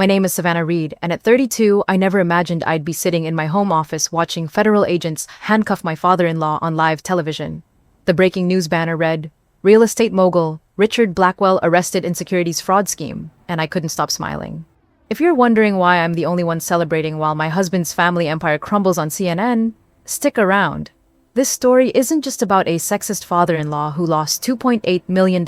My name is Savannah Reed, and at 32, I never imagined I'd be sitting in my home office watching federal agents handcuff my father-in-law on live television. The breaking news banner read, "Real estate mogul, Richard Blackwell arrested in securities fraud scheme," and I couldn't stop smiling. If you're wondering why I'm the only one celebrating while my husband's family empire crumbles on CNN, stick around. This story isn't just about a sexist father-in-law who lost $2.8 million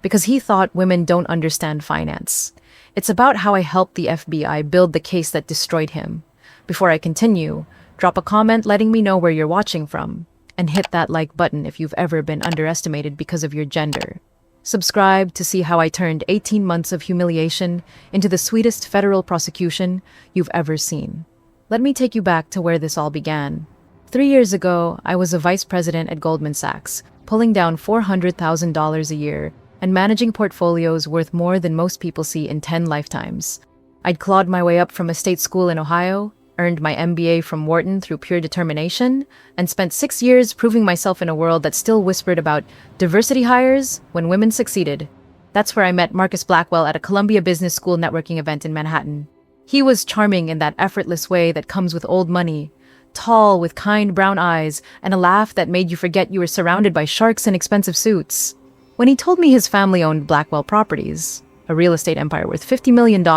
because he thought women don't understand finance. It's about how I helped the FBI build the case that destroyed him. Before I continue, drop a comment letting me know where you're watching from, and hit that like button if you've ever been underestimated because of your gender. Subscribe to see how I turned 18 months of humiliation into the sweetest federal prosecution you've ever seen. Let me take you back to where this all began. 3 years ago, I was a vice president at Goldman Sachs, pulling down $400,000 a year and managing portfolios worth more than most people see in 10 lifetimes. I'd clawed my way up from a state school in Ohio, earned my MBA from Wharton through pure determination, and spent 6 years proving myself in a world that still whispered about diversity hires when women succeeded. That's where I met Marcus Blackwell at a Columbia Business School networking event in Manhattan. He was charming in that effortless way that comes with old money, tall with kind brown eyes and a laugh that made you forget you were surrounded by sharks in expensive suits. When he told me his family owned Blackwell Properties, a real estate empire worth $50 million,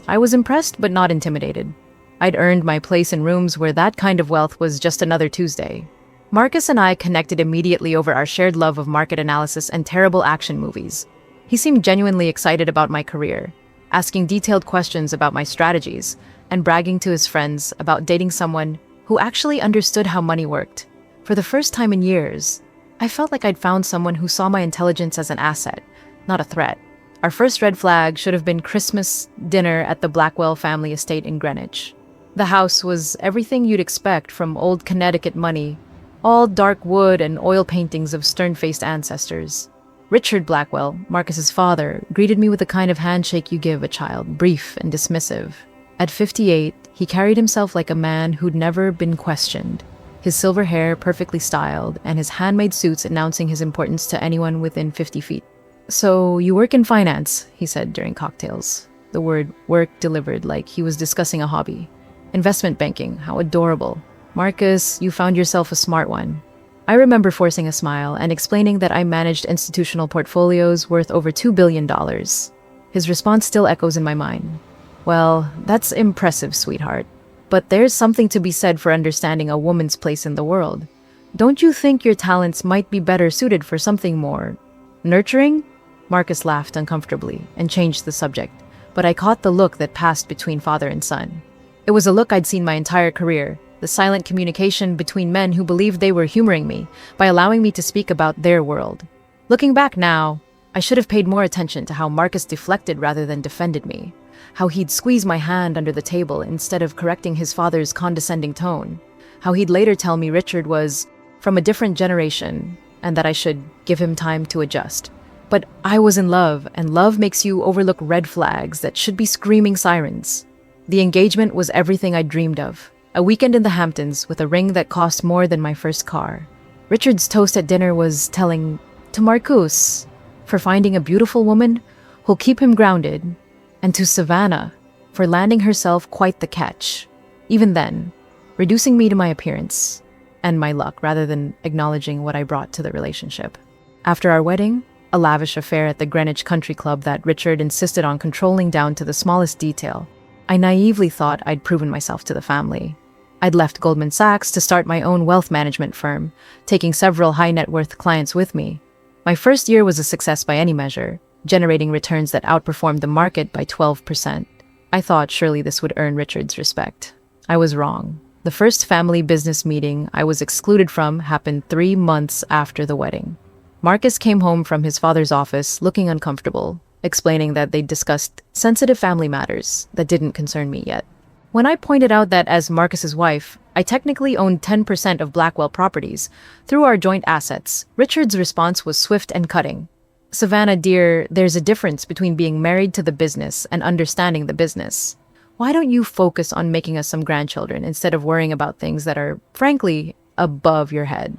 I was impressed but not intimidated. I'd earned my place in rooms where that kind of wealth was just another Tuesday. Marcus and I connected immediately over our shared love of market analysis and terrible action movies. He seemed genuinely excited about my career, asking detailed questions about my strategies, and bragging to his friends about dating someone who actually understood how money worked. For the first time in years, I felt like I'd found someone who saw my intelligence as an asset, not a threat. Our first red flag should have been Christmas dinner at the Blackwell family estate in Greenwich. The house was everything you'd expect from old Connecticut money, all dark wood and oil paintings of stern-faced ancestors. Richard Blackwell, Marcus's father, greeted me with the kind of handshake you give a child, brief and dismissive. At 58, he carried himself like a man who'd never been questioned, his silver hair perfectly styled, and his handmade suits announcing his importance to anyone within 50 feet. "So, you work in finance," he said during cocktails. The word work delivered like he was discussing a hobby. "Investment banking, how adorable. Marcus, you found yourself a smart one." I remember forcing a smile and explaining that I managed institutional portfolios worth over $2 billion. His response still echoes in my mind. "Well, that's impressive, sweetheart. But there's something to be said for understanding a woman's place in the world. Don't you think your talents might be better suited for something more nurturing?" Marcus laughed uncomfortably and changed the subject, but I caught the look that passed between father and son. It was a look I'd seen my entire career, the silent communication between men who believed they were humoring me by allowing me to speak about their world. Looking back now, I should have paid more attention to how Marcus deflected rather than defended me, how he'd squeeze my hand under the table instead of correcting his father's condescending tone, how he'd later tell me Richard was from a different generation and that I should give him time to adjust. But I was in love, and love makes you overlook red flags that should be screaming sirens. The engagement was everything I dreamed of. A weekend in the Hamptons with a ring that cost more than my first car. Richard's toast at dinner was telling to Marcus for finding a beautiful woman who'll keep him grounded, and to Savannah for landing herself quite the catch. Even then, reducing me to my appearance and my luck rather than acknowledging what I brought to the relationship. After our wedding, a lavish affair at the Greenwich Country Club that Richard insisted on controlling down to the smallest detail, I naively thought I'd proven myself to the family. I'd left Goldman Sachs to start my own wealth management firm, taking several high-net-worth clients with me. My first year was a success by any measure, generating returns that outperformed the market by 12%. I thought surely this would earn Richard's respect. I was wrong. The first family business meeting I was excluded from happened 3 months after the wedding. Marcus came home from his father's office looking uncomfortable, explaining that they'd discussed sensitive family matters that didn't concern me yet. When I pointed out that as Marcus's wife, I technically owned 10% of Blackwell Properties through our joint assets, Richard's response was swift and cutting. "Savannah, dear, there's a difference between being married to the business and understanding the business. Why don't you focus on making us some grandchildren instead of worrying about things that are, frankly, above your head?"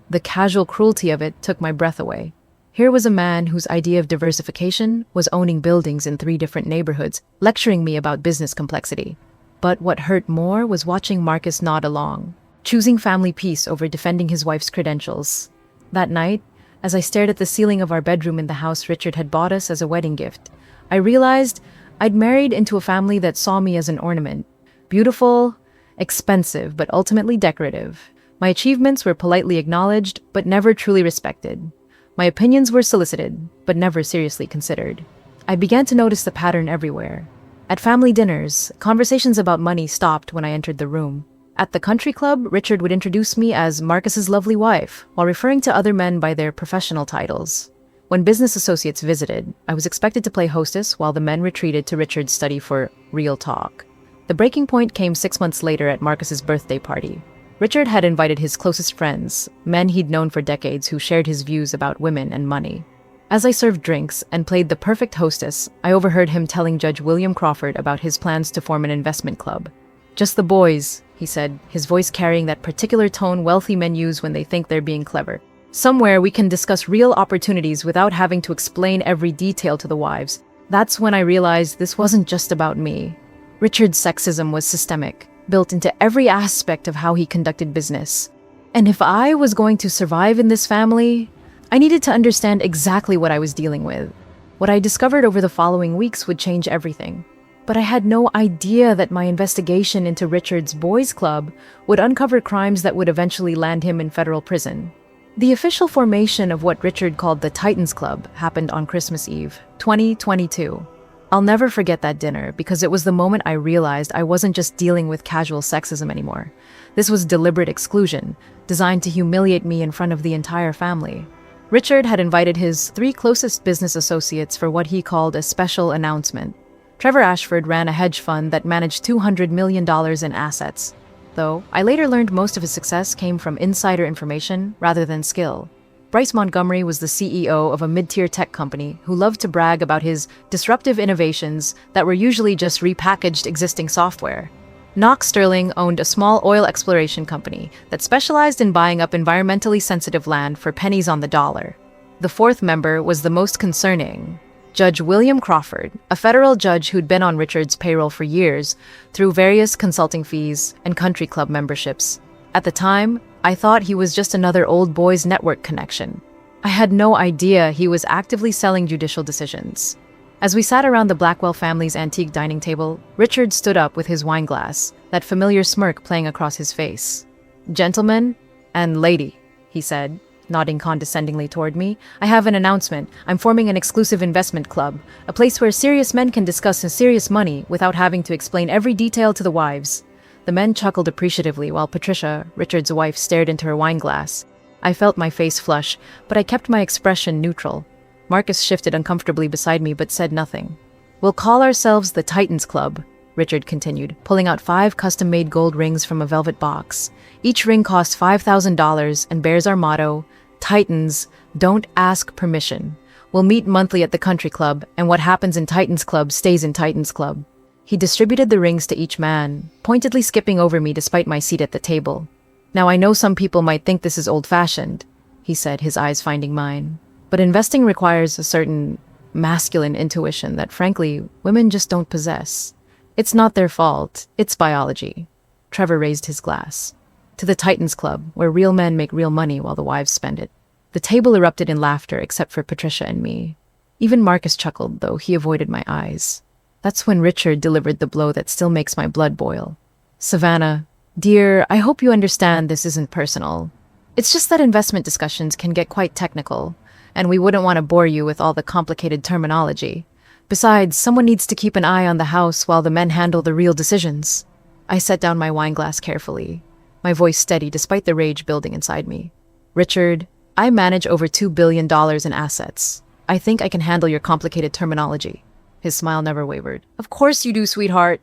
The casual cruelty of it took my breath away. Here was a man whose idea of diversification was owning buildings in 3 different neighborhoods, lecturing me about business complexity. But what hurt more was watching Marcus nod along, choosing family peace over defending his wife's credentials. That night, as I stared at the ceiling of our bedroom in the house Richard had bought us as a wedding gift, I realized I'd married into a family that saw me as an ornament. Beautiful, expensive, but ultimately decorative. My achievements were politely acknowledged, but never truly respected. My opinions were solicited, but never seriously considered. I began to notice the pattern everywhere. At family dinners, conversations about money stopped when I entered the room. At the country club, Richard would introduce me as Marcus's lovely wife, while referring to other men by their professional titles. When business associates visited, I was expected to play hostess while the men retreated to Richard's study for real talk. The breaking point came 6 months later at Marcus's birthday party. Richard had invited his closest friends, men he'd known for decades who shared his views about women and money. As I served drinks and played the perfect hostess, I overheard him telling Judge William Crawford about his plans to form an investment club. "Just the boys," he said, his voice carrying that particular tone wealthy men use when they think they're being clever. "Somewhere we can discuss real opportunities without having to explain every detail to the wives." That's when I realized this wasn't just about me. Richard's sexism was systemic, built into every aspect of how he conducted business. And if I was going to survive in this family, I needed to understand exactly what I was dealing with. What I discovered over the following weeks would change everything. But I had no idea that my investigation into Richard's boys' club would uncover crimes that would eventually land him in federal prison. The official formation of what Richard called the Titans Club happened on Christmas Eve, 2022. I'll never forget that dinner because it was the moment I realized I wasn't just dealing with casual sexism anymore. This was deliberate exclusion, designed to humiliate me in front of the entire family. Richard had invited his 3 closest business associates for what he called a special announcement. Trevor Ashford ran a hedge fund that managed $200 million in assets, though I later learned most of his success came from insider information rather than skill. Bryce Montgomery was the CEO of a mid-tier tech company who loved to brag about his disruptive innovations that were usually just repackaged existing software. Knox Sterling owned a small oil exploration company that specialized in buying up environmentally sensitive land for pennies on the dollar. The 4th member was the most concerning. Judge William Crawford, a federal judge who'd been on Richard's payroll for years through various consulting fees and country club memberships. At the time, I thought he was just another old boys network connection. I had no idea he was actively selling judicial decisions. As we sat around the Blackwell family's antique dining table, Richard stood up with his wine glass, that familiar smirk playing across his face. "Gentlemen and lady," he said, nodding condescendingly toward me, "I have an announcement. I'm forming an exclusive investment club, a place where serious men can discuss serious money without having to explain every detail to the wives." The men chuckled appreciatively while Patricia, Richard's wife, stared into her wine glass. I felt my face flush, but I kept my expression neutral. Marcus shifted uncomfortably beside me but said nothing. "We'll call ourselves the Titans Club," Richard continued, pulling out 5 custom-made gold rings from a velvet box. "Each ring costs $5,000 and bears our motto, Titans, don't ask permission. We'll meet monthly at the country club, and what happens in Titans Club stays in Titans Club." He distributed the rings to each man, pointedly skipping over me despite my seat at the table. "Now I know some people might think this is old-fashioned," he said, his eyes finding mine. "But investing requires a certain masculine intuition that, frankly, women just don't possess. It's not their fault, it's biology." Trevor raised his glass. "To the Titans Club, where real men make real money while the wives spend it." The table erupted in laughter except for Patricia and me. Even Marcus chuckled, though he avoided my eyes. That's when Richard delivered the blow that still makes my blood boil. "Savannah, dear, I hope you understand this isn't personal. It's just that investment discussions can get quite technical, and we wouldn't want to bore you with all the complicated terminology. Besides, someone needs to keep an eye on the house while the men handle the real decisions." I set down my wine glass carefully, my voice steady despite the rage building inside me. "Richard, I manage over $2 billion in assets. I think I can handle your complicated terminology." His smile never wavered. "Of course you do, sweetheart.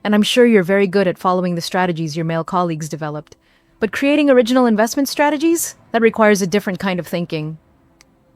And I'm sure you're very good at following the strategies your male colleagues developed. But creating original investment strategies? That requires a different kind of thinking."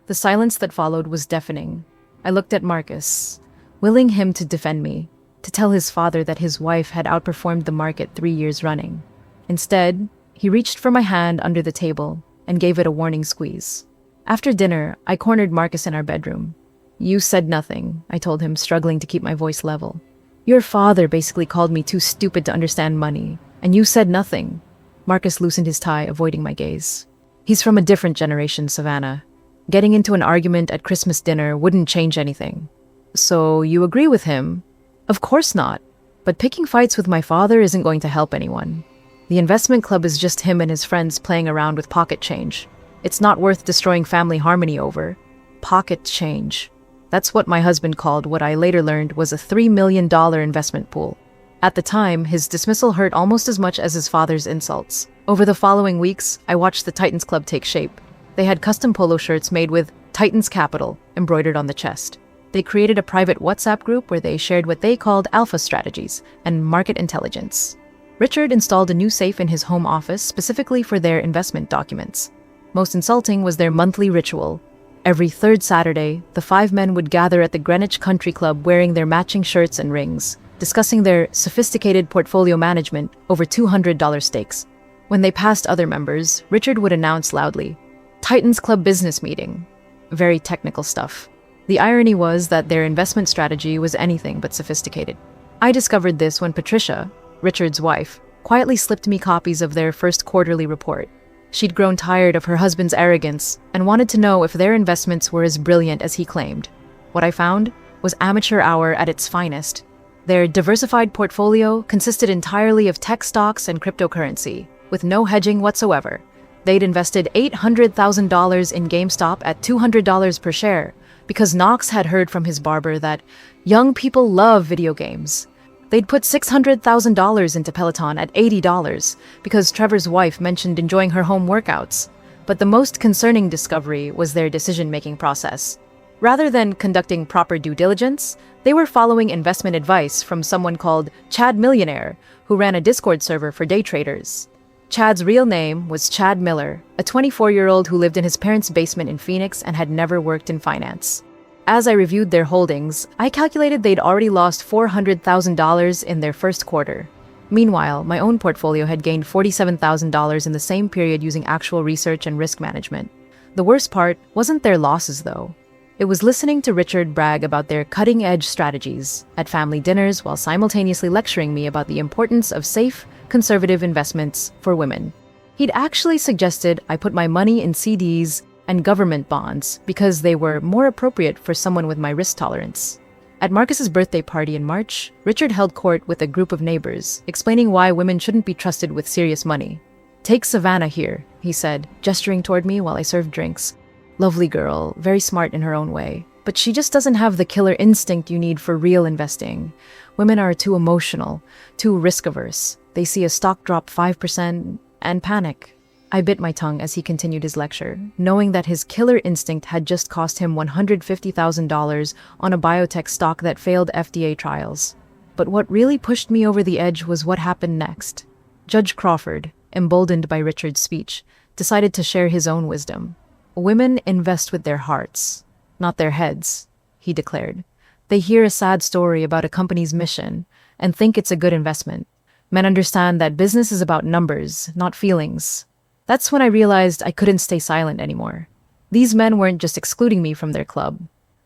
The silence that followed was deafening. I looked at Marcus, willing him to defend me, to tell his father that his wife had outperformed the market 3 years running. Instead, he reached for my hand under the table and gave it a warning squeeze. After dinner, I cornered Marcus in our bedroom. "You said nothing," I told him, struggling to keep my voice level. "Your father basically called me too stupid to understand money, and you said nothing." Marcus loosened his tie, avoiding my gaze. "He's from a different generation, Savannah. Getting into an argument at Christmas dinner wouldn't change anything." "So you agree with him?" "Of course not. But picking fights with my father isn't going to help anyone. The investment club is just him and his friends playing around with pocket change. It's not worth destroying family harmony over." Pocket change. That's what my husband called what I later learned was a $3 million investment pool. At the time, his dismissal hurt almost as much as his father's insults. Over the following weeks, I watched the Titans Club take shape. They had custom polo shirts made with Titans Capital embroidered on the chest. They created a private WhatsApp group where they shared what they called alpha strategies and market intelligence. Richard installed a new safe in his home office specifically for their investment documents. Most insulting was their monthly ritual. Every third Saturday, the five men would gather at the Greenwich Country Club wearing their matching shirts and rings, discussing their sophisticated portfolio management over $200 stakes. When they passed other members, Richard would announce loudly, "Titans Club business meeting." Very technical stuff. The irony was that their investment strategy was anything but sophisticated. I discovered this when Patricia, Richard's wife, quietly slipped me copies of their first quarterly report. She'd grown tired of her husband's arrogance and wanted to know if their investments were as brilliant as he claimed. What I found was amateur hour at its finest. Their diversified portfolio consisted entirely of tech stocks and cryptocurrency, with no hedging whatsoever. They'd invested $800,000 in GameStop at $200 per share, because Knox had heard from his barber that young people love video games. They'd put $600,000 into Peloton at $80 because Trevor's wife mentioned enjoying her home workouts. But the most concerning discovery was their decision-making process. Rather than conducting proper due diligence, they were following investment advice from someone called Chad Millionaire, who ran a Discord server for day traders. Chad's real name was Chad Miller, a 24-year-old who lived in his parents' basement in Phoenix and had never worked in finance. As I reviewed their holdings, I calculated they'd already lost $400,000 in their first quarter. Meanwhile, my own portfolio had gained $47,000 in the same period using actual research and risk management. The worst part wasn't their losses, though. It was listening to Richard brag about their cutting-edge strategies at family dinners while simultaneously lecturing me about the importance of safe, conservative investments for women. He'd actually suggested I put my money in CDs and government bonds because they were more appropriate for someone with my risk tolerance. At Marcus's birthday party in March, Richard held court with a group of neighbors, explaining why women shouldn't be trusted with serious money. "Take Savannah here," he said, gesturing toward me while I served drinks. "Lovely girl, very smart in her own way, but she just doesn't have the killer instinct you need for real investing. Women are too emotional, too risk-averse. They see a stock drop 5% and panic." I bit my tongue as he continued his lecture, knowing that his killer instinct had just cost him $150,000 on a biotech stock that failed FDA trials. But what really pushed me over the edge was what happened next. Judge Crawford, emboldened by Richard's speech, decided to share his own wisdom. "Women invest with their hearts, not their heads," he declared. "They hear a sad story about a company's mission and think it's a good investment. Men understand that business is about numbers, not feelings." That's when I realized I couldn't stay silent anymore. These men weren't just excluding me from their club.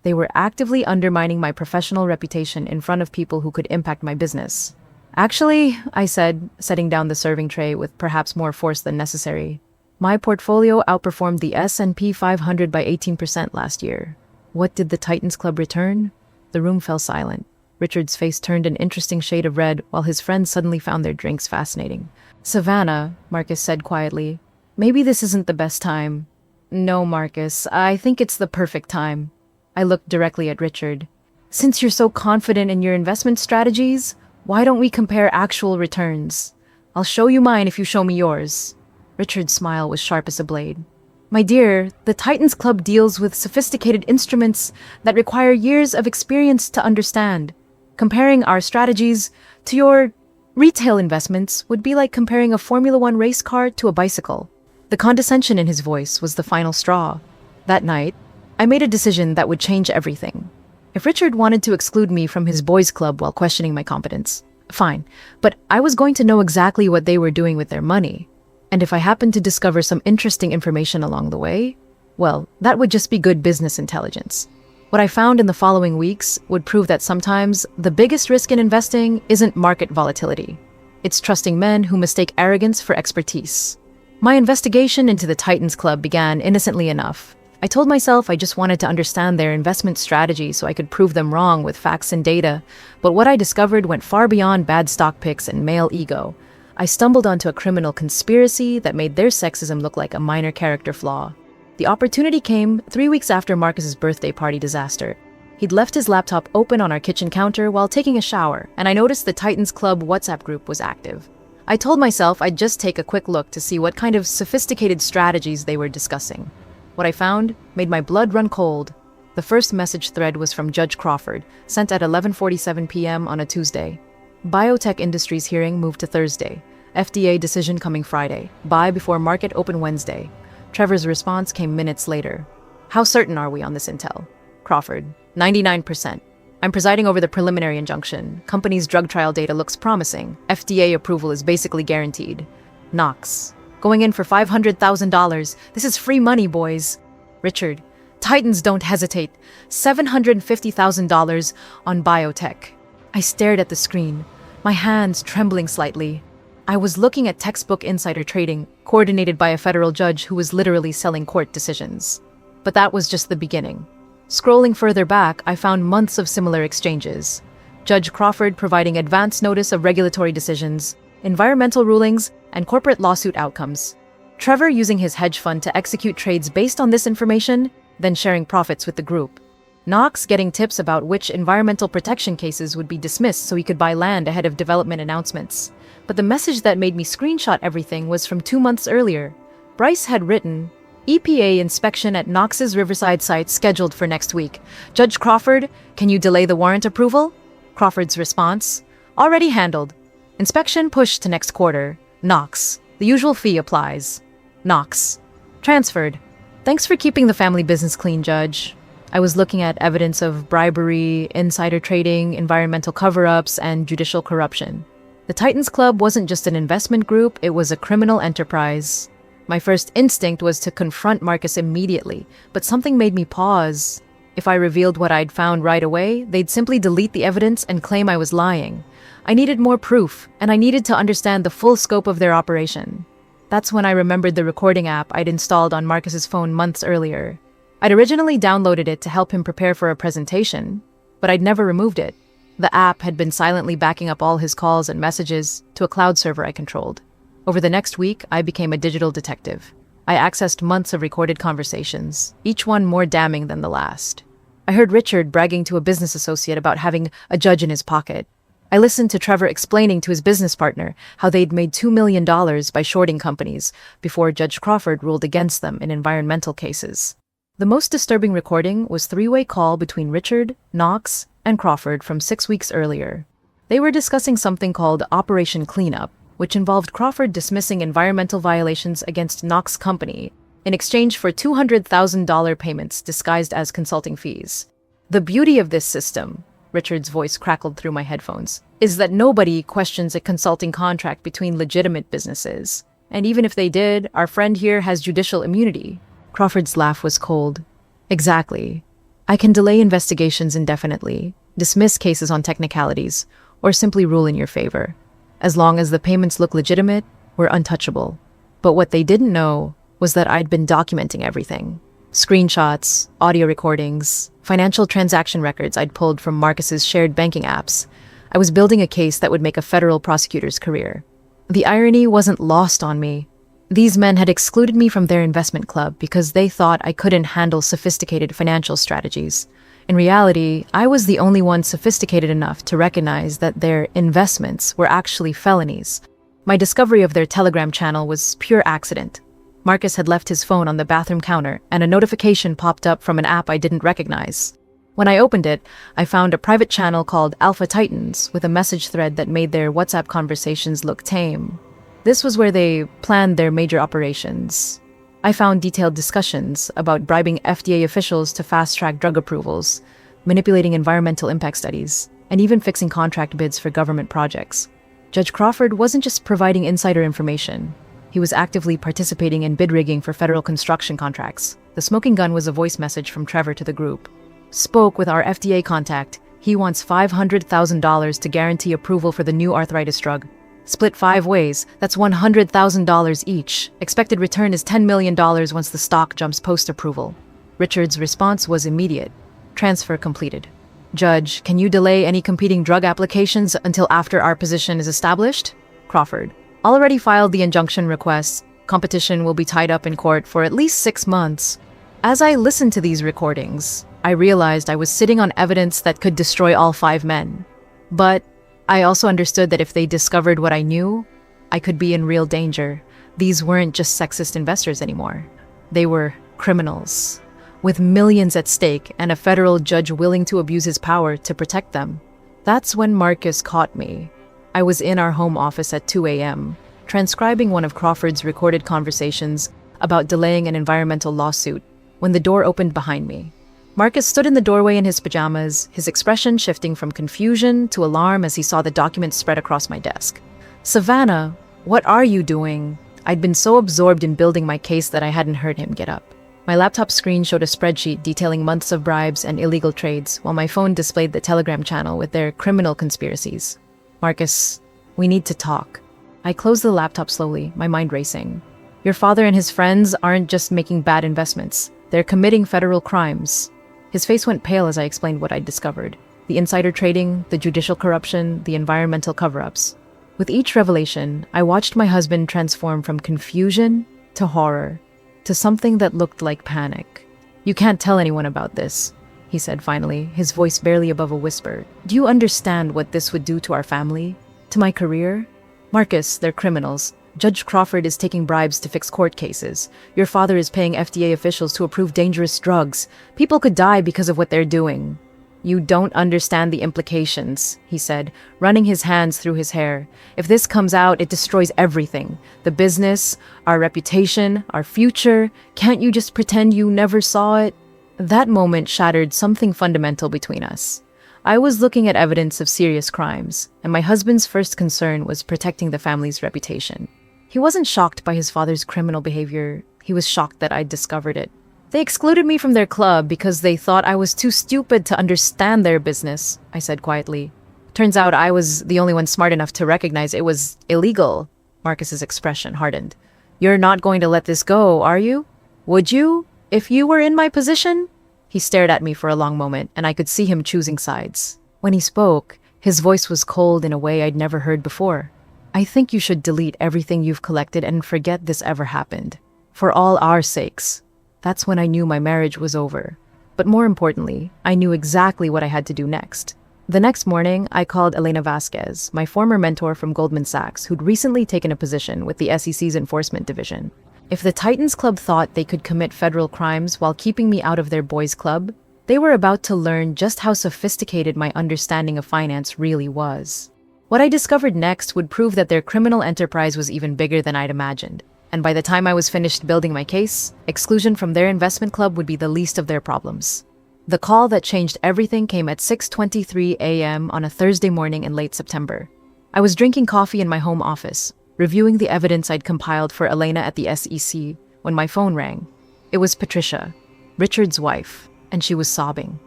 They were actively undermining my professional reputation in front of people who could impact my business. "Actually," I said, setting down the serving tray with perhaps more force than necessary, "my portfolio outperformed the S&P 500 by 18% last year. What did the Titans Club return?" The room fell silent. Richard's face turned an interesting shade of red while his friends suddenly found their drinks fascinating. "Savannah," Marcus said quietly, "maybe this isn't the best time." "No, Marcus, I think it's the perfect time." I looked directly at Richard. "Since you're so confident in your investment strategies, why don't we compare actual returns? I'll show you mine if you show me yours." Richard's smile was sharp as a blade. "My dear, the Titans Club deals with sophisticated instruments that require years of experience to understand. Comparing our strategies to your retail investments would be like comparing a Formula One race car to a bicycle." The condescension in his voice was the final straw. That night, I made a decision that would change everything. If Richard wanted to exclude me from his boys' club while questioning my competence, fine, but I was going to know exactly what they were doing with their money. And if I happened to discover some interesting information along the way, Well, that would just be good business intelligence. What I found in the following weeks would prove that sometimes the biggest risk in investing isn't market volatility. It's trusting men who mistake arrogance for expertise. My investigation into the Titans Club began innocently enough. I told myself I just wanted to understand their investment strategy so I could prove them wrong with facts and data, but what I discovered went far beyond bad stock picks and male ego. I stumbled onto a criminal conspiracy that made their sexism look like a minor character flaw. The opportunity came 3 weeks after Marcus's birthday party disaster. He'd left his laptop open on our kitchen counter while taking a shower, and I noticed the Titans Club WhatsApp group was active. I told myself I'd just take a quick look to see what kind of sophisticated strategies they were discussing. What I found made my blood run cold. The first message thread was from Judge Crawford, sent at 11:47 p.m. on a Tuesday. Biotech industries hearing moved to Thursday. FDA decision coming Friday. Buy before market open Wednesday. Trevor's response came minutes later. How certain are we on this intel? Crawford, 99%. I'm presiding over the preliminary injunction. Company's drug trial data looks promising. FDA approval is basically guaranteed. Knox, going in for $500,000. This is free money, boys. Richard, Titans don't hesitate. $750,000 on biotech. I stared at the screen, my hands trembling slightly. I was looking at textbook insider trading, coordinated by a federal judge who was literally selling court decisions. But that was just the beginning. Scrolling further back, I found months of similar exchanges. Judge Crawford providing advance notice of regulatory decisions, environmental rulings, and corporate lawsuit outcomes. Trevor using his hedge fund to execute trades based on this information, then sharing profits with the group. Knox getting tips about which environmental protection cases would be dismissed so he could buy land ahead of development announcements. But the message that made me screenshot everything was from 2 months earlier. Bryce had written, EPA inspection at Knox's Riverside site scheduled for next week. Judge Crawford, can you delay the warrant approval? Crawford's response, already handled. Inspection pushed to next quarter. Knox, the usual fee applies. Knox, transferred. Thanks for keeping the family business clean, Judge. I was looking at evidence of bribery, insider trading, environmental cover-ups, and judicial corruption. The Titans Club wasn't just an investment group, it was a criminal enterprise. My first instinct was to confront Marcus immediately, but something made me pause. If I revealed what I'd found right away, they'd simply delete the evidence and claim I was lying. I needed more proof, and I needed to understand the full scope of their operation. That's when I remembered the recording app I'd installed on Marcus's phone months earlier. I'd originally downloaded it to help him prepare for a presentation, but I'd never removed it. The app had been silently backing up all his calls and messages to a cloud server I controlled. Over the next week, I became a digital detective. I accessed months of recorded conversations, each one more damning than the last. I heard Richard bragging to a business associate about having a judge in his pocket. I listened to Trevor explaining to his business partner how they'd made $2 million by shorting companies before Judge Crawford ruled against them in environmental cases. The most disturbing recording was a three-way call between Richard, Knox, and Crawford from 6 weeks earlier. They were discussing something called Operation Cleanup, which involved Crawford dismissing environmental violations against Knox Company in exchange for $200,000 payments disguised as consulting fees. The beauty of this system, Richard's voice crackled through my headphones, is that nobody questions a consulting contract between legitimate businesses. And even if they did, our friend here has judicial immunity. Crawford's laugh was cold. Exactly. I can delay investigations indefinitely, dismiss cases on technicalities, or simply rule in your favor. As long as the payments look legitimate, we're untouchable. But what they didn't know was that I'd been documenting everything. Screenshots, audio recordings, financial transaction records I'd pulled from Marcus's shared banking apps. I was building a case that would make a federal prosecutor's career. The irony wasn't lost on me. These men had excluded me from their investment club because they thought I couldn't handle sophisticated financial strategies. In reality, I was the only one sophisticated enough to recognize that their investments were actually felonies. My discovery of their Telegram channel was pure accident. Marcus had left his phone on the bathroom counter, and a notification popped up from an app I didn't recognize. When I opened it, I found a private channel called Alpha Titans with a message thread that made their WhatsApp conversations look tame. This was where they planned their major operations. I found detailed discussions about bribing FDA officials to fast-track drug approvals, manipulating environmental impact studies, and even fixing contract bids for government projects. Judge Crawford wasn't just providing insider information. He was actively participating in bid rigging for federal construction contracts. The smoking gun was a voice message from Trevor to the group. Spoke with our FDA contact. He wants $500,000 to guarantee approval for the new arthritis drug. Split 5 ways, that's $100,000 each. Expected return is $10 million once the stock jumps post-approval. Richard's response was immediate. Transfer completed. Judge, can you delay any competing drug applications until after our position is established? Crawford. Already filed the injunction request. Competition will be tied up in court for at least 6 months. As I listened to these recordings, I realized I was sitting on evidence that could destroy all 5 men. But I also understood that if they discovered what I knew, I could be in real danger. These weren't just sexist investors anymore. They were criminals, with millions at stake and a federal judge willing to abuse his power to protect them. That's when Marcus caught me. I was in our home office at 2 a.m., transcribing one of Crawford's recorded conversations about delaying an environmental lawsuit, when the door opened behind me. Marcus stood in the doorway in his pajamas, his expression shifting from confusion to alarm as he saw the documents spread across my desk. "Savannah, what are you doing?" I'd been so absorbed in building my case that I hadn't heard him get up. My laptop screen showed a spreadsheet detailing months of bribes and illegal trades, while my phone displayed the Telegram channel with their criminal conspiracies. "Marcus, we need to talk." I closed the laptop slowly, my mind racing. "Your father and his friends aren't just making bad investments. They're committing federal crimes." His face went pale as I explained what I'd discovered. The insider trading, the judicial corruption, the environmental cover-ups. With each revelation, I watched my husband transform from confusion to horror, to something that looked like panic. "You can't tell anyone about this," he said finally, his voice barely above a whisper. "Do you understand what this would do to our family? To my career? Marcus, they're criminals. Judge Crawford is taking bribes to fix court cases. Your father is paying FDA officials to approve dangerous drugs. People could die because of what they're doing." "You don't understand the implications," he said, running his hands through his hair. "If this comes out, it destroys everything. The business, our reputation, our future. Can't you just pretend you never saw it?" That moment shattered something fundamental between us. I was looking at evidence of serious crimes, and my husband's first concern was protecting the family's reputation. He wasn't shocked by his father's criminal behavior. He was shocked that I'd discovered it. "They excluded me from their club because they thought I was too stupid to understand their business," I said quietly. "Turns out I was the only one smart enough to recognize it was illegal." Marcus's expression hardened. "You're not going to let this go, are you? Would you, if you were in my position?" He stared at me for a long moment, and I could see him choosing sides. When he spoke, his voice was cold in a way I'd never heard before. "I think you should delete everything you've collected and forget this ever happened. For all our sakes." That's when I knew my marriage was over. But more importantly, I knew exactly what I had to do next. The next morning, I called Elena Vasquez, my former mentor from Goldman Sachs, who'd recently taken a position with the SEC's Enforcement Division. If the Titans Club thought they could commit federal crimes while keeping me out of their boys' club, they were about to learn just how sophisticated my understanding of finance really was. What I discovered next would prove that their criminal enterprise was even bigger than I'd imagined. And by the time I was finished building my case, exclusion from their investment club would be the least of their problems. The call that changed everything came at 6:23 a.m. on a Thursday morning in late September. I was drinking coffee in my home office, reviewing the evidence I'd compiled for Elena at the SEC, when my phone rang. It was Patricia, Richard's wife, and she was sobbing.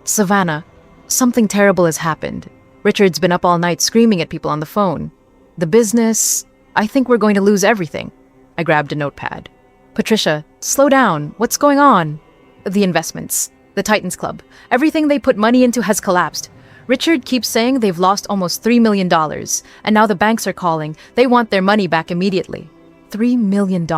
"Savannah, something terrible has happened. Richard's been up all night screaming at people on the phone. The business, I think we're going to lose everything." I grabbed a notepad. "Patricia, slow down. What's going on?" "The investments. The Titans Club. Everything they put money into has collapsed. Richard keeps saying they've lost almost $3 million, and now the banks are calling. They want their money back immediately." $3 million.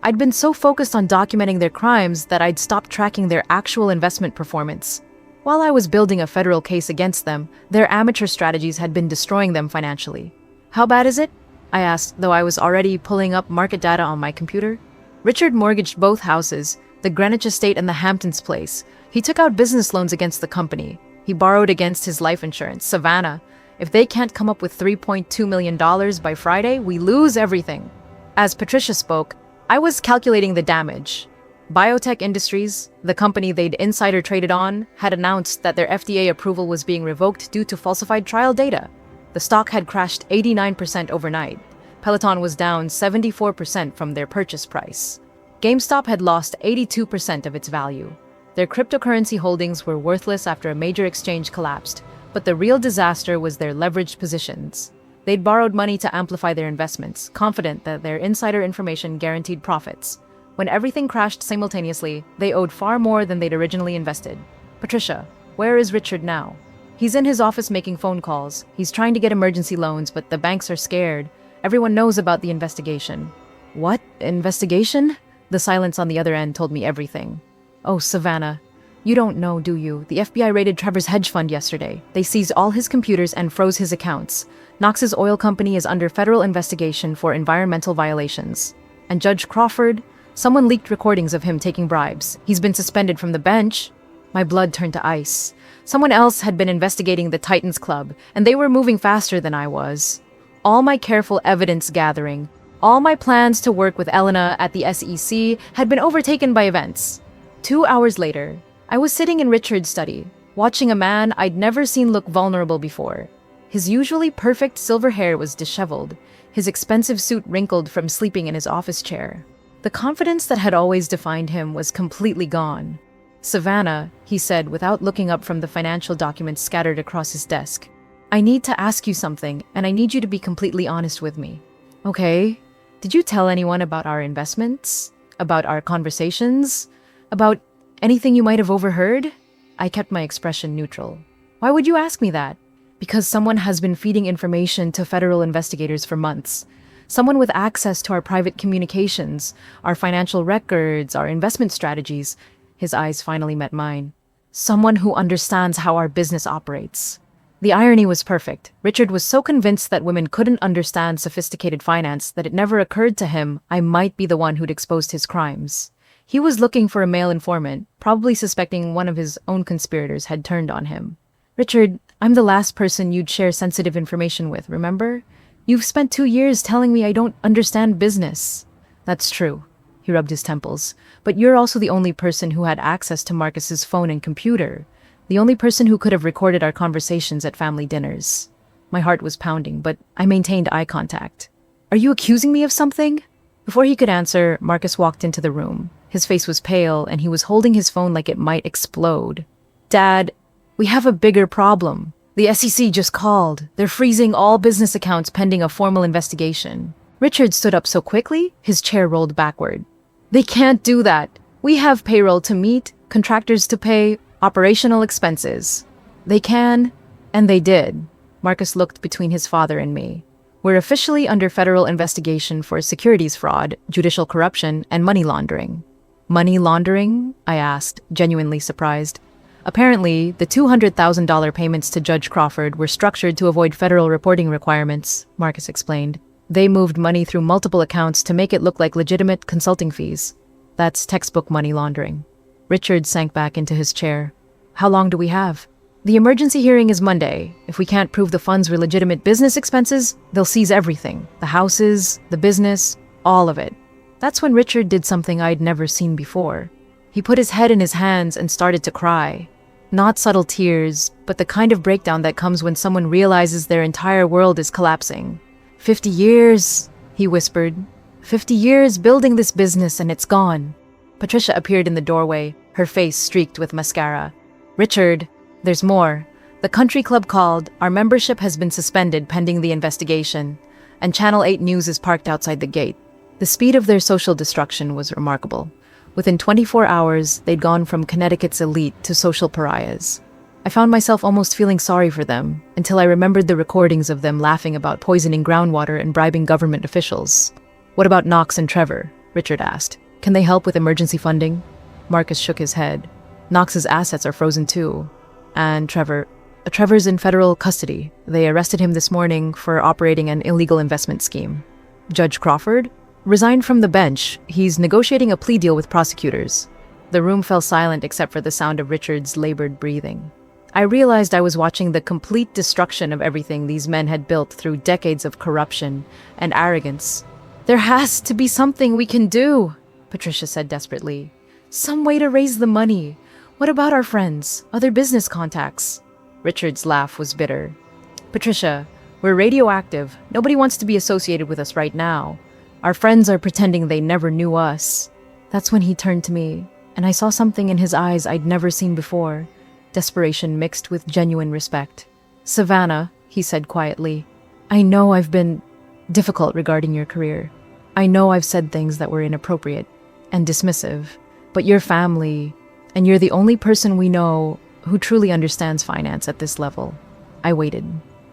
I'd been so focused on documenting their crimes that I'd stopped tracking their actual investment performance. While I was building a federal case against them, their amateur strategies had been destroying them financially. "How bad is it?" I asked, though I was already pulling up market data on my computer. "Richard mortgaged both houses, the Greenwich estate and the Hamptons place. He took out business loans against the company. He borrowed against his life insurance. Savannah, if they can't come up with $3.2 million by Friday, we lose everything." As Patricia spoke, I was calculating the damage. Biotech Industries, the company they'd insider traded on, had announced that their FDA approval was being revoked due to falsified trial data. The stock had crashed 89% overnight. Peloton was down 74% from their purchase price. GameStop had lost 82% of its value. Their cryptocurrency holdings were worthless after a major exchange collapsed, but the real disaster was their leveraged positions. They'd borrowed money to amplify their investments, confident that their insider information guaranteed profits. When everything crashed simultaneously, they owed far more than they'd originally invested. Patricia, where is Richard now? He's in his office making phone calls. He's trying to get emergency loans, but the banks are scared. Everyone knows about the investigation. What? Investigation? The silence on the other end told me everything. Oh, Savannah. You don't know, do you? The FBI raided Trevor's hedge fund yesterday. They seized all his computers and froze his accounts. Knox's oil company is under federal investigation for environmental violations. And Judge Crawford? Someone leaked recordings of him taking bribes. He's been suspended from the bench. My blood turned to ice. Someone else had been investigating the Titans Club, and they were moving faster than I was. All my careful evidence gathering, all my plans to work with Elena at the SEC had been overtaken by events. 2 hours later, I was sitting in Richard's study, watching a man I'd never seen look vulnerable before. His usually perfect silver hair was disheveled, his expensive suit wrinkled from sleeping in his office chair. The confidence that had always defined him was completely gone. Savannah, he said without looking up from the financial documents scattered across his desk. I need to ask you something, and I need you to be completely honest with me. Okay, did you tell anyone about our investments? About our conversations? About anything you might have overheard? I kept my expression neutral. Why would you ask me that? Because someone has been feeding information to federal investigators for months. Someone with access to our private communications, our financial records, our investment strategies. His eyes finally met mine. Someone who understands how our business operates. The irony was perfect. Richard was so convinced that women couldn't understand sophisticated finance that it never occurred to him I might be the one who'd exposed his crimes. He was looking for a male informant, probably suspecting one of his own conspirators had turned on him. Richard, I'm the last person you'd share sensitive information with, remember? You've spent 2 years telling me I don't understand business. That's true. He rubbed his temples. But you're also the only person who had access to Marcus's phone and computer. The only person who could have recorded our conversations at family dinners. My heart was pounding, but I maintained eye contact. Are you accusing me of something? Before he could answer, Marcus walked into the room. His face was pale, and he was holding his phone like it might explode. Dad, we have a bigger problem. The SEC just called. They're freezing all business accounts pending a formal investigation. Richard stood up so quickly, his chair rolled backward. They can't do that. We have payroll to meet, contractors to pay, operational expenses. They can, and they did. Marcus looked between his father and me. We're officially under federal investigation for securities fraud, judicial corruption, and money laundering. Money laundering? I asked, genuinely surprised. Apparently, the $200,000 payments to Judge Crawford were structured to avoid federal reporting requirements, Marcus explained. They moved money through multiple accounts to make it look like legitimate consulting fees. That's textbook money laundering. Richard sank back into his chair. How long do we have? The emergency hearing is Monday. If we can't prove the funds were legitimate business expenses, they'll seize everything. The houses, the business, all of it. That's when Richard did something I'd never seen before. He put his head in his hands and started to cry. Not subtle tears, but the kind of breakdown that comes when someone realizes their entire world is collapsing. 50 years, he whispered. 50 years building this business and it's gone. Patricia appeared in the doorway, her face streaked with mascara. Richard, there's more. The country club called. Our membership has been suspended pending the investigation, and Channel 8 News is parked outside the gate. The speed of their social destruction was remarkable. Within 24 hours, they'd gone from Connecticut's elite to social pariahs. I found myself almost feeling sorry for them, until I remembered the recordings of them laughing about poisoning groundwater and bribing government officials. What about Knox and Trevor? Richard asked. Can they help with emergency funding? Marcus shook his head. Knox's assets are frozen too. And Trevor's in federal custody. They arrested him this morning for operating an illegal investment scheme. Judge Crawford resigned from the bench. He's negotiating a plea deal with prosecutors. The room fell silent except for the sound of Richard's labored breathing. I realized I was watching the complete destruction of everything these men had built through decades of corruption and arrogance. There has to be something we can do, Patricia said desperately. Some way to raise the money. What about our friends, other business contacts? Richard's laugh was bitter. Patricia, We're radioactive. Nobody wants to be associated with us right now. Our friends are pretending they never knew us. That's when he turned to me, and I saw something in his eyes I'd never seen before. Desperation mixed with genuine respect. "Savannah," he said quietly, "I know I've been difficult regarding your career. I know I've said things that were inappropriate and dismissive, but your family, and you're the only person we know who truly understands finance at this level." I waited,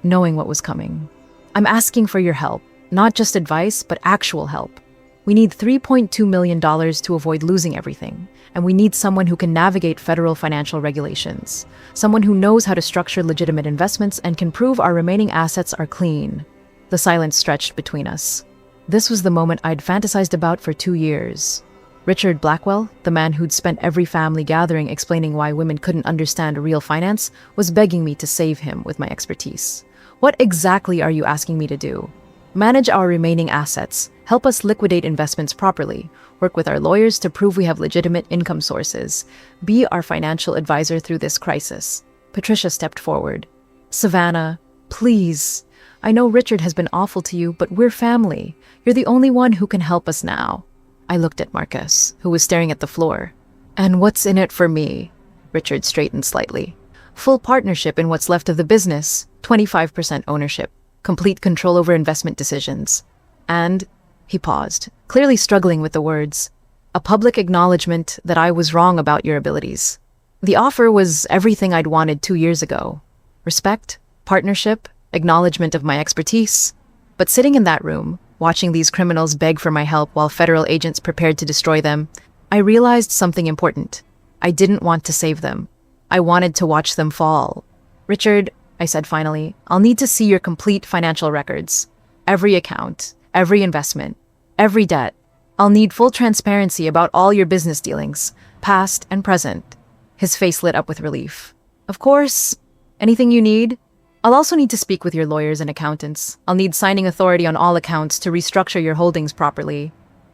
knowing what was coming. "I'm asking for your help, not just advice, but actual help. We need $3.2 million to avoid losing everything, and we need someone who can navigate federal financial regulations, someone who knows how to structure legitimate investments and can prove our remaining assets are clean." The silence stretched between us. This was the moment I'd fantasized about for 2 years. Richard Blackwell, the man who'd spent every family gathering explaining why women couldn't understand real finance, was begging me to save him with my expertise. "What exactly are you asking me to do?" "Manage our remaining assets, help us liquidate investments properly, work with our lawyers to prove we have legitimate income sources, be our financial advisor through this crisis." Patricia stepped forward. "Savannah, please. I know Richard has been awful to you, but we're family. You're the only one who can help us now." I looked at Marcus, who was staring at the floor. "And what's in it for me?" Richard straightened slightly. "Full partnership in what's left of the business, 25% ownership, complete control over investment decisions. And," he paused, clearly struggling with the words, "a public acknowledgement that I was wrong about your abilities." The offer was everything I'd wanted 2 years ago. Respect, partnership, acknowledgement of my expertise. But sitting in that room, watching these criminals beg for my help while federal agents prepared to destroy them, I realized something important. I didn't want to save them. I wanted to watch them fall. "Richard," I said finally, "I'll need to see your complete financial records. Every account, every investment, every debt. I'll need full transparency about all your business dealings, past and present." His face lit up with relief. "Of course. Anything you need? I'll also need to speak with your lawyers and accountants. I'll need signing authority on all accounts to restructure your holdings properly."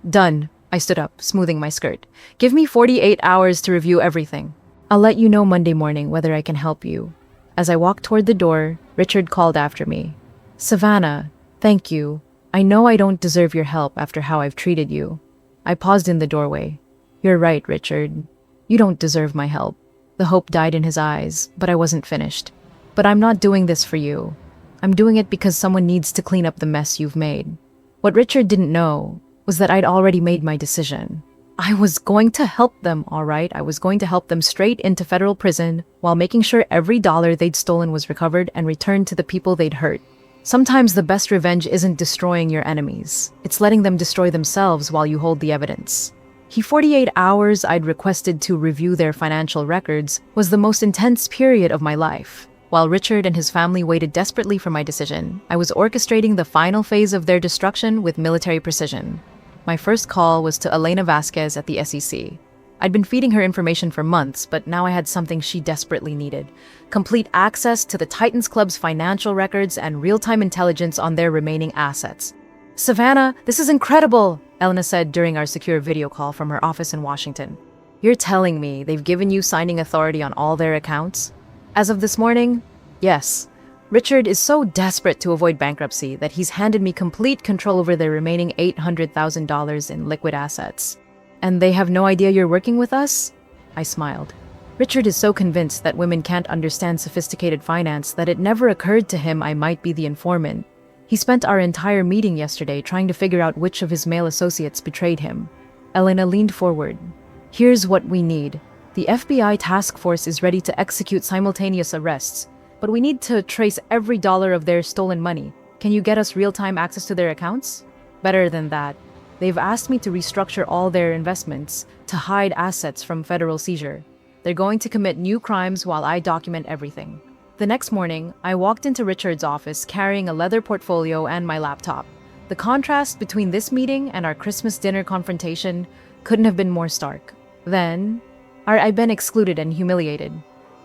"Done." I stood up, smoothing my skirt. "Give me 48 hours to review everything. I'll let you know Monday morning whether I can help you." As I walked toward the door, Richard called after me. "Savannah, thank you. I know I don't deserve your help after how I've treated you." I paused in the doorway. "You're right, Richard. You don't deserve my help." The hope died in his eyes, but I wasn't finished. "But I'm not doing this for you. I'm doing it because someone needs to clean up the mess you've made." What Richard didn't know was that I'd already made my decision. I was going to help them, all right? I was going to help them straight into federal prison while making sure every dollar they'd stolen was recovered and returned to the people they'd hurt. Sometimes the best revenge isn't destroying your enemies. It's letting them destroy themselves while you hold the evidence. The 48 hours I'd requested to review their financial records was the most intense period of my life. While Richard and his family waited desperately for my decision, I was orchestrating the final phase of their destruction with military precision. My first call was to Elena Vasquez at the SEC. I'd been feeding her information for months, but now I had something she desperately needed: complete access to the Titans Club's financial records and real-time intelligence on their remaining assets. "Savannah, this is incredible," Elena said during our secure video call from her office in Washington. "You're telling me they've given you signing authority on all their accounts?" "As of this morning, yes. Richard is so desperate to avoid bankruptcy that he's handed me complete control over their remaining $800,000 in liquid assets." "And they have no idea you're working with us?" I smiled. Richard is so convinced that women can't understand sophisticated finance that it never occurred to him I might be the informant. He spent our entire meeting yesterday trying to figure out which of his male associates betrayed him. Elena leaned forward. "Here's what we need. The FBI task force is ready to execute simultaneous arrests, but we need to trace every dollar of their stolen money. Can you get us real-time access to their accounts?" "Better than that. They've asked me to restructure all their investments to hide assets from federal seizure. They're going to commit new crimes while I document everything." The next morning, I walked into Richard's office carrying a leather portfolio and my laptop. The contrast between this meeting and our Christmas dinner confrontation couldn't have been more stark. Then, I'd been excluded and humiliated.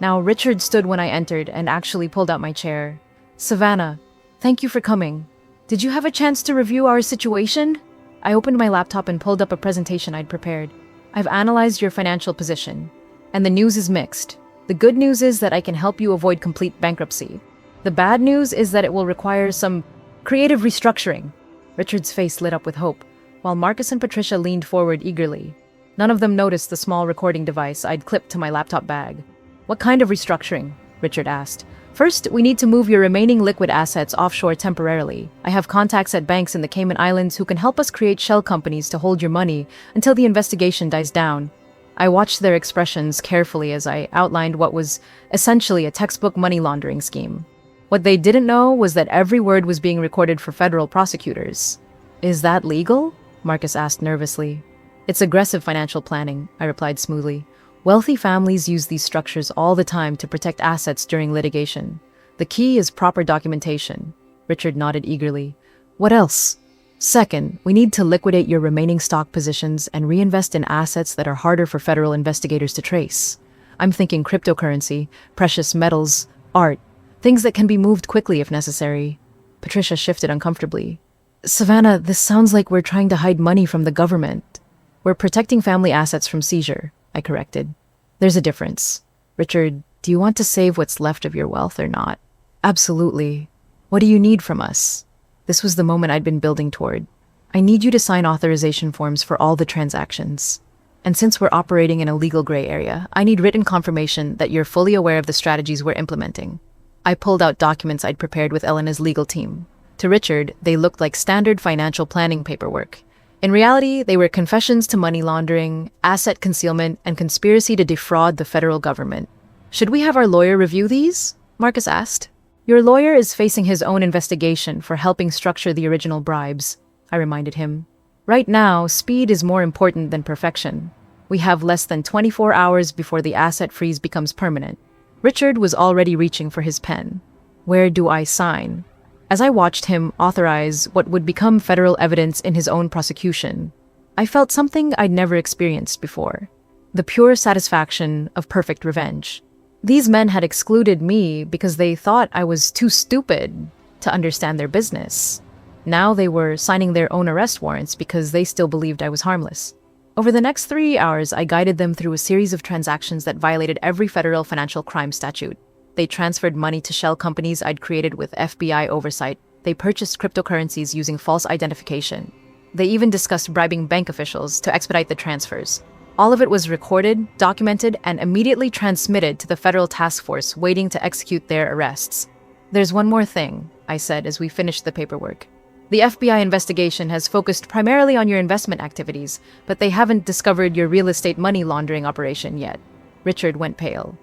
Now Richard stood when I entered and actually pulled out my chair. "Savannah, thank you for coming. Did you have a chance to review our situation?" I opened my laptop and pulled up a presentation I'd prepared. "I've analyzed your financial position, and the news is mixed. The good news is that I can help you avoid complete bankruptcy. The bad news is that it will require some creative restructuring. Richard's face lit up with hope, while Marcus and Patricia leaned forward eagerly. None of them noticed the small recording device I'd clipped to my laptop bag. What kind of restructuring? Richard asked. First, we need to move your remaining liquid assets offshore temporarily. I have contacts at banks in the Cayman Islands who can help us create shell companies to hold your money until the investigation dies down. I watched their expressions carefully as I outlined what was essentially a textbook money laundering scheme. What they didn't know was that every word was being recorded for federal prosecutors. Is that legal? Marcus asked nervously. It's aggressive financial planning, I replied smoothly. Wealthy families use these structures all the time to protect assets during litigation. The key is proper documentation. Richard nodded eagerly. What else? Second, we need to liquidate your remaining stock positions and reinvest in assets that are harder for federal investigators to trace. I'm thinking cryptocurrency, precious metals, art, things that can be moved quickly if necessary. Patricia shifted uncomfortably. Savannah, this sounds like we're trying to hide money from the government. We're protecting family assets from seizure, I corrected. There's a difference. Richard, do you want to save what's left of your wealth or not? Absolutely. What do you need from us? This was the moment I'd been building toward. I need you to sign authorization forms for all the transactions. And since we're operating in a legal gray area, I need written confirmation that you're fully aware of the strategies we're implementing. I pulled out documents I'd prepared with Elena's legal team. To Richard, they looked like standard financial planning paperwork. In reality, they were confessions to money laundering, asset concealment, and conspiracy to defraud the federal government. Should we have our lawyer review these? Marcus asked. Your lawyer is facing his own investigation for helping structure the original bribes, I reminded him. Right now, speed is more important than perfection. We have less than 24 hours before the asset freeze becomes permanent. Richard was already reaching for his pen. Where do I sign? As I watched him authorize what would become federal evidence in his own prosecution, I felt something I'd never experienced before. The pure satisfaction of perfect revenge. These men had excluded me because they thought I was too stupid to understand their business. Now they were signing their own arrest warrants because they still believed I was harmless. Over the next 3 hours, I guided them through a series of transactions that violated every federal financial crime statute. They transferred money to shell companies I'd created with FBI oversight. They purchased cryptocurrencies using false identification. They even discussed bribing bank officials to expedite the transfers. All of it was recorded, documented, and immediately transmitted to the federal task force waiting to execute their arrests. There's one more thing, I said as we finished the paperwork. The FBI investigation has focused primarily on your investment activities, but they haven't discovered your real estate money laundering operation yet. Richard went pale.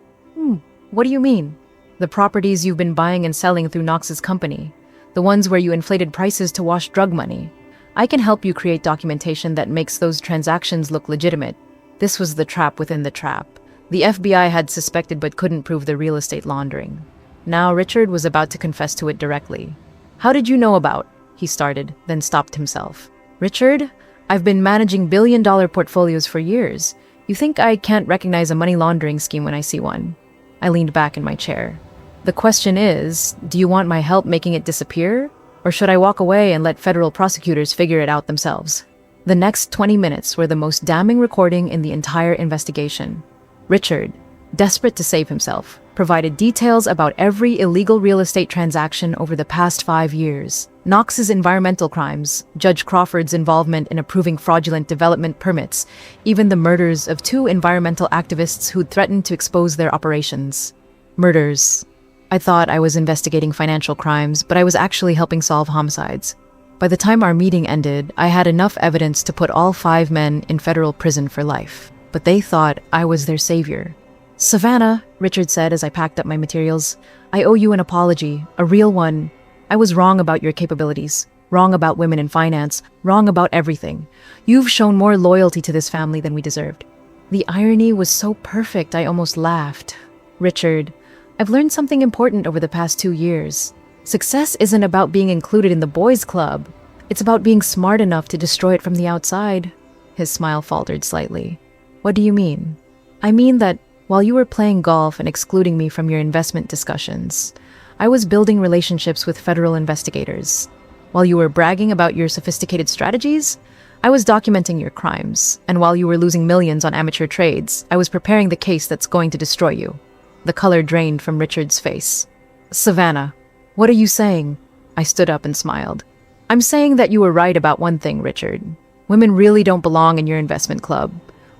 What do you mean? The properties you've been buying and selling through Knox's company. The ones where you inflated prices to wash drug money. I can help you create documentation that makes those transactions look legitimate. This was the trap within the trap. The FBI had suspected but couldn't prove the real estate laundering. Now Richard was about to confess to it directly. How did you know about? He started, then stopped himself. Richard, I've been managing billion-dollar portfolios for years. You think I can't recognize a money laundering scheme when I see one? I leaned back in my chair. The question is, do you want my help making it disappear? Or should I walk away and let federal prosecutors figure it out themselves? The next 20 minutes were the most damning recording in the entire investigation. Richard, desperate to save himself, provided details about every illegal real estate transaction over the past 5 years. Knox's environmental crimes, Judge Crawford's involvement in approving fraudulent development permits, even the murders of 2 environmental activists who'd threatened to expose their operations. Murders. I thought I was investigating financial crimes, but I was actually helping solve homicides. By the time our meeting ended, I had enough evidence to put all 5 men in federal prison for life. But they thought I was their savior. Savannah, Richard said as I packed up my materials, I owe you an apology, a real one. I was wrong about your capabilities, wrong about women in finance, wrong about everything. You've shown more loyalty to this family than we deserved. The irony was so perfect, I almost laughed. Richard, I've learned something important over the past 2 years. Success isn't about being included in the boys' club. It's about being smart enough to destroy it from the outside. His smile faltered slightly. What do you mean? I mean that while you were playing golf and excluding me from your investment discussions, I was building relationships with federal investigators. While you were bragging about your sophisticated strategies, I was documenting your crimes. And while you were losing millions on amateur trades, I was preparing the case that's going to destroy you. The color drained from Richard's face. Savannah, What are you saying? I stood up and smiled. I'm saying that you were right about one thing, Richard. Women really don't belong in your investment club.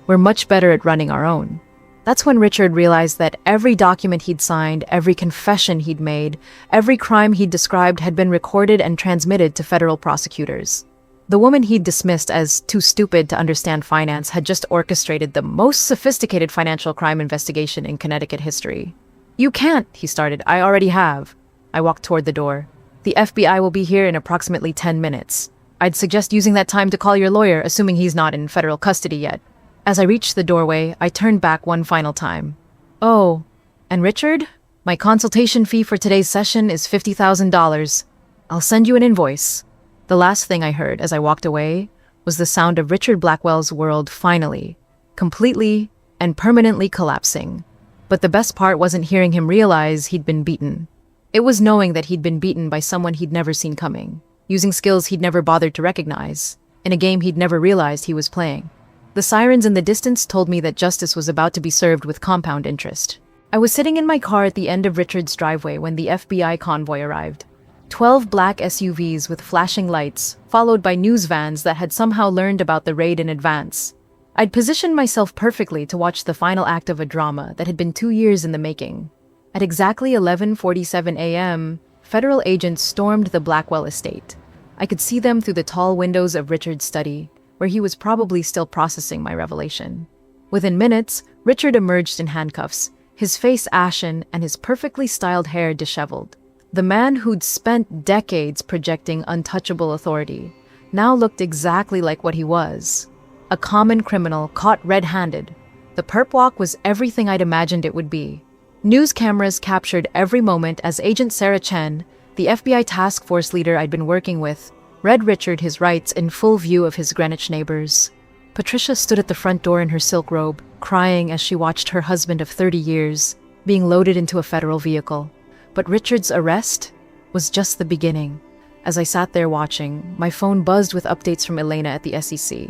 We're much better at running our own. That's when Richard realized that every document he'd signed, every confession he'd made, every crime he'd described had been recorded and transmitted to federal prosecutors. The woman he'd dismissed as too stupid to understand finance had just orchestrated the most sophisticated financial crime investigation in Connecticut history. You can't, he started. I already have. I walked toward the door. The FBI will be here in approximately 10 minutes. I'd suggest using that time to call your lawyer, assuming he's not in federal custody yet. As I reached the doorway, I turned back one final time. Oh, and Richard? My consultation fee for today's session is $50,000. I'll send you an invoice. The last thing I heard as I walked away was the sound of Richard Blackwell's world finally, completely and permanently collapsing. But the best part wasn't hearing him realize he'd been beaten. It was knowing that he'd been beaten by someone he'd never seen coming, using skills he'd never bothered to recognize, in a game he'd never realized he was playing. The sirens in the distance told me that justice was about to be served with compound interest. I was sitting in my car at the end of Richard's driveway when the FBI convoy arrived. 12 black SUVs with flashing lights, followed by news vans that had somehow learned about the raid in advance. I'd positioned myself perfectly to watch the final act of a drama that had been 2 years in the making. At exactly 11:47 a.m., federal agents stormed the Blackwell estate. I could see them through the tall windows of Richard's study, where he was probably still processing my revelation. Within minutes, Richard emerged in handcuffs, his face ashen and his perfectly styled hair disheveled. The man who'd spent decades projecting untouchable authority now looked exactly like what he was. A common criminal caught red-handed. The perp walk was everything I'd imagined it would be. News cameras captured every moment as Agent Sarah Chen, the FBI task force leader I'd been working with, read Richard his rights in full view of his Greenwich neighbors. Patricia stood at the front door in her silk robe, crying as she watched her husband of 30 years being loaded into a federal vehicle. But Richard's arrest was just the beginning. As I sat there watching, my phone buzzed with updates from Elena at the SEC.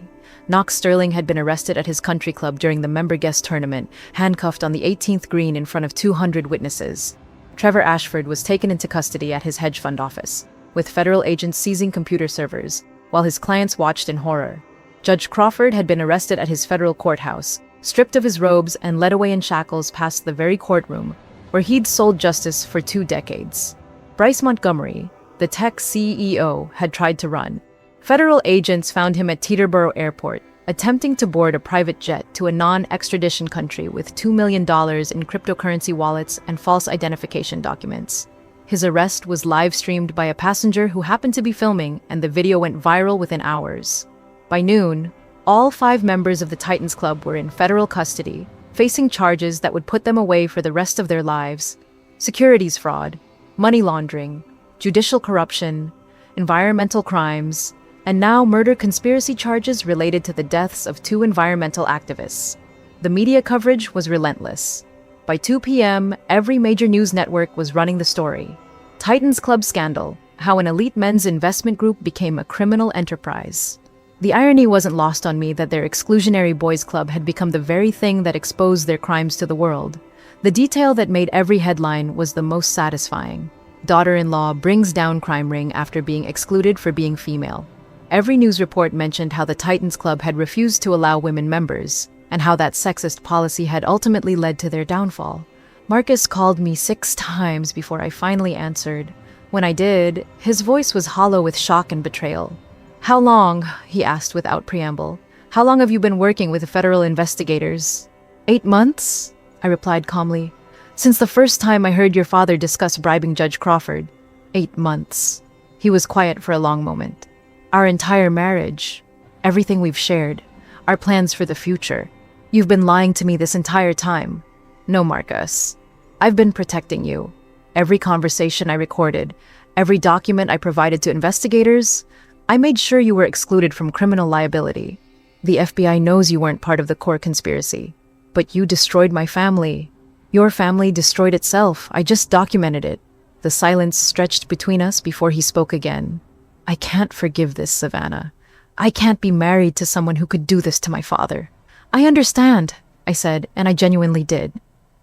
Knox Sterling had been arrested at his country club during the member guest tournament, handcuffed on the 18th green in front of 200 witnesses. Trevor Ashford was taken into custody at his hedge fund office, with federal agents seizing computer servers, while his clients watched in horror. Judge Crawford had been arrested at his federal courthouse, stripped of his robes and led away in shackles past the very courtroom where he'd sold justice for 2 decades. Bryce Montgomery, the tech CEO, had tried to run. Federal agents found him at Teterboro Airport, attempting to board a private jet to a non-extradition country with $2 million in cryptocurrency wallets and false identification documents. His arrest was live-streamed by a passenger who happened to be filming, and the video went viral within hours. By noon, all 5 members of the Titans Club were in federal custody, facing charges that would put them away for the rest of their lives: securities fraud, money laundering, judicial corruption, environmental crimes, and now murder conspiracy charges related to the deaths of 2 environmental activists. The media coverage was relentless. By 2 p.m., every major news network was running the story. Titans Club scandal: how an elite men's investment group became a criminal enterprise. The irony wasn't lost on me that their exclusionary boys' club had become the very thing that exposed their crimes to the world. The detail that made every headline was the most satisfying. Daughter-in-law brings down crime ring after being excluded for being female. Every news report mentioned how the Titans Club had refused to allow women members, and how that sexist policy had ultimately led to their downfall. Marcus called me 6 times before I finally answered. When I did, his voice was hollow with shock and betrayal. "How long?" he asked without preamble. "How long have you been working with federal investigators?" 8 months, I replied calmly. "Since the first time I heard your father discuss bribing Judge Crawford." 8 months. He was quiet for a long moment. "Our entire marriage, everything we've shared, our plans for the future. You've been lying to me this entire time." "No, Marcus. I've been protecting you. Every conversation I recorded, every document I provided to investigators, I made sure you were excluded from criminal liability. The FBI knows you weren't part of the core conspiracy. But you destroyed my family. Your family destroyed itself. I just documented it." The silence stretched between us before he spoke again. "I can't forgive this, Savannah. I can't be married to someone who could do this to my father." "I understand," I said, and I genuinely did.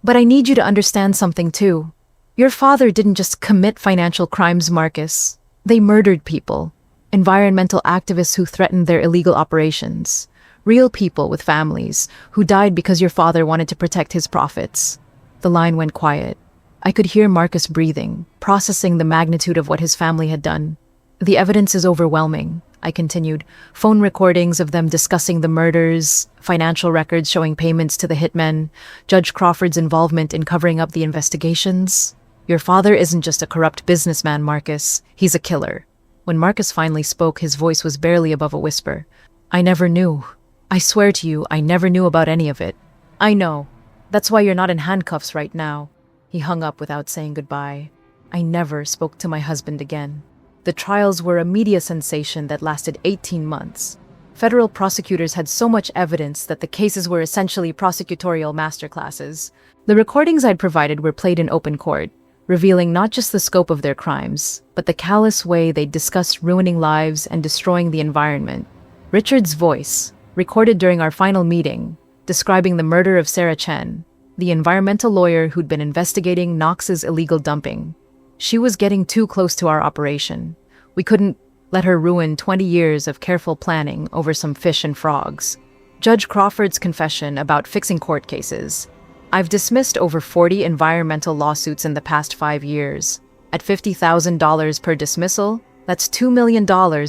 "But I need you to understand something too. Your father didn't just commit financial crimes, Marcus. They murdered people. Environmental activists who threatened their illegal operations. Real people with families who died because your father wanted to protect his profits. The line went quiet. I could hear Marcus breathing, processing the magnitude of what his family had done. The evidence is overwhelming, I continued. Phone recordings of them discussing the murders, financial records showing payments to the hitmen, Judge Crawford's involvement in covering up the investigations. Your father isn't just a corrupt businessman, Marcus. He's a killer. When Marcus finally spoke, his voice was barely above a whisper. I never knew. I swear to you, I never knew about any of it. I know. That's why you're not in handcuffs right now. He hung up without saying goodbye. I never spoke to my husband again. The trials were a media sensation that lasted 18 months. Federal prosecutors had so much evidence that the cases were essentially prosecutorial masterclasses. The recordings I'd provided were played in open court, revealing not just the scope of their crimes, but the callous way they discussed ruining lives and destroying the environment. Richard's voice, recorded during our final meeting, describing the murder of Sarah Chen, the environmental lawyer who'd been investigating Knox's illegal dumping. She was getting too close to our operation. We couldn't let her ruin 20 years of careful planning over some fish and frogs. Judge Crawford's confession about fixing court cases. I've dismissed over 40 environmental lawsuits in the past 5 years. At $50,000 per dismissal, that's $2 million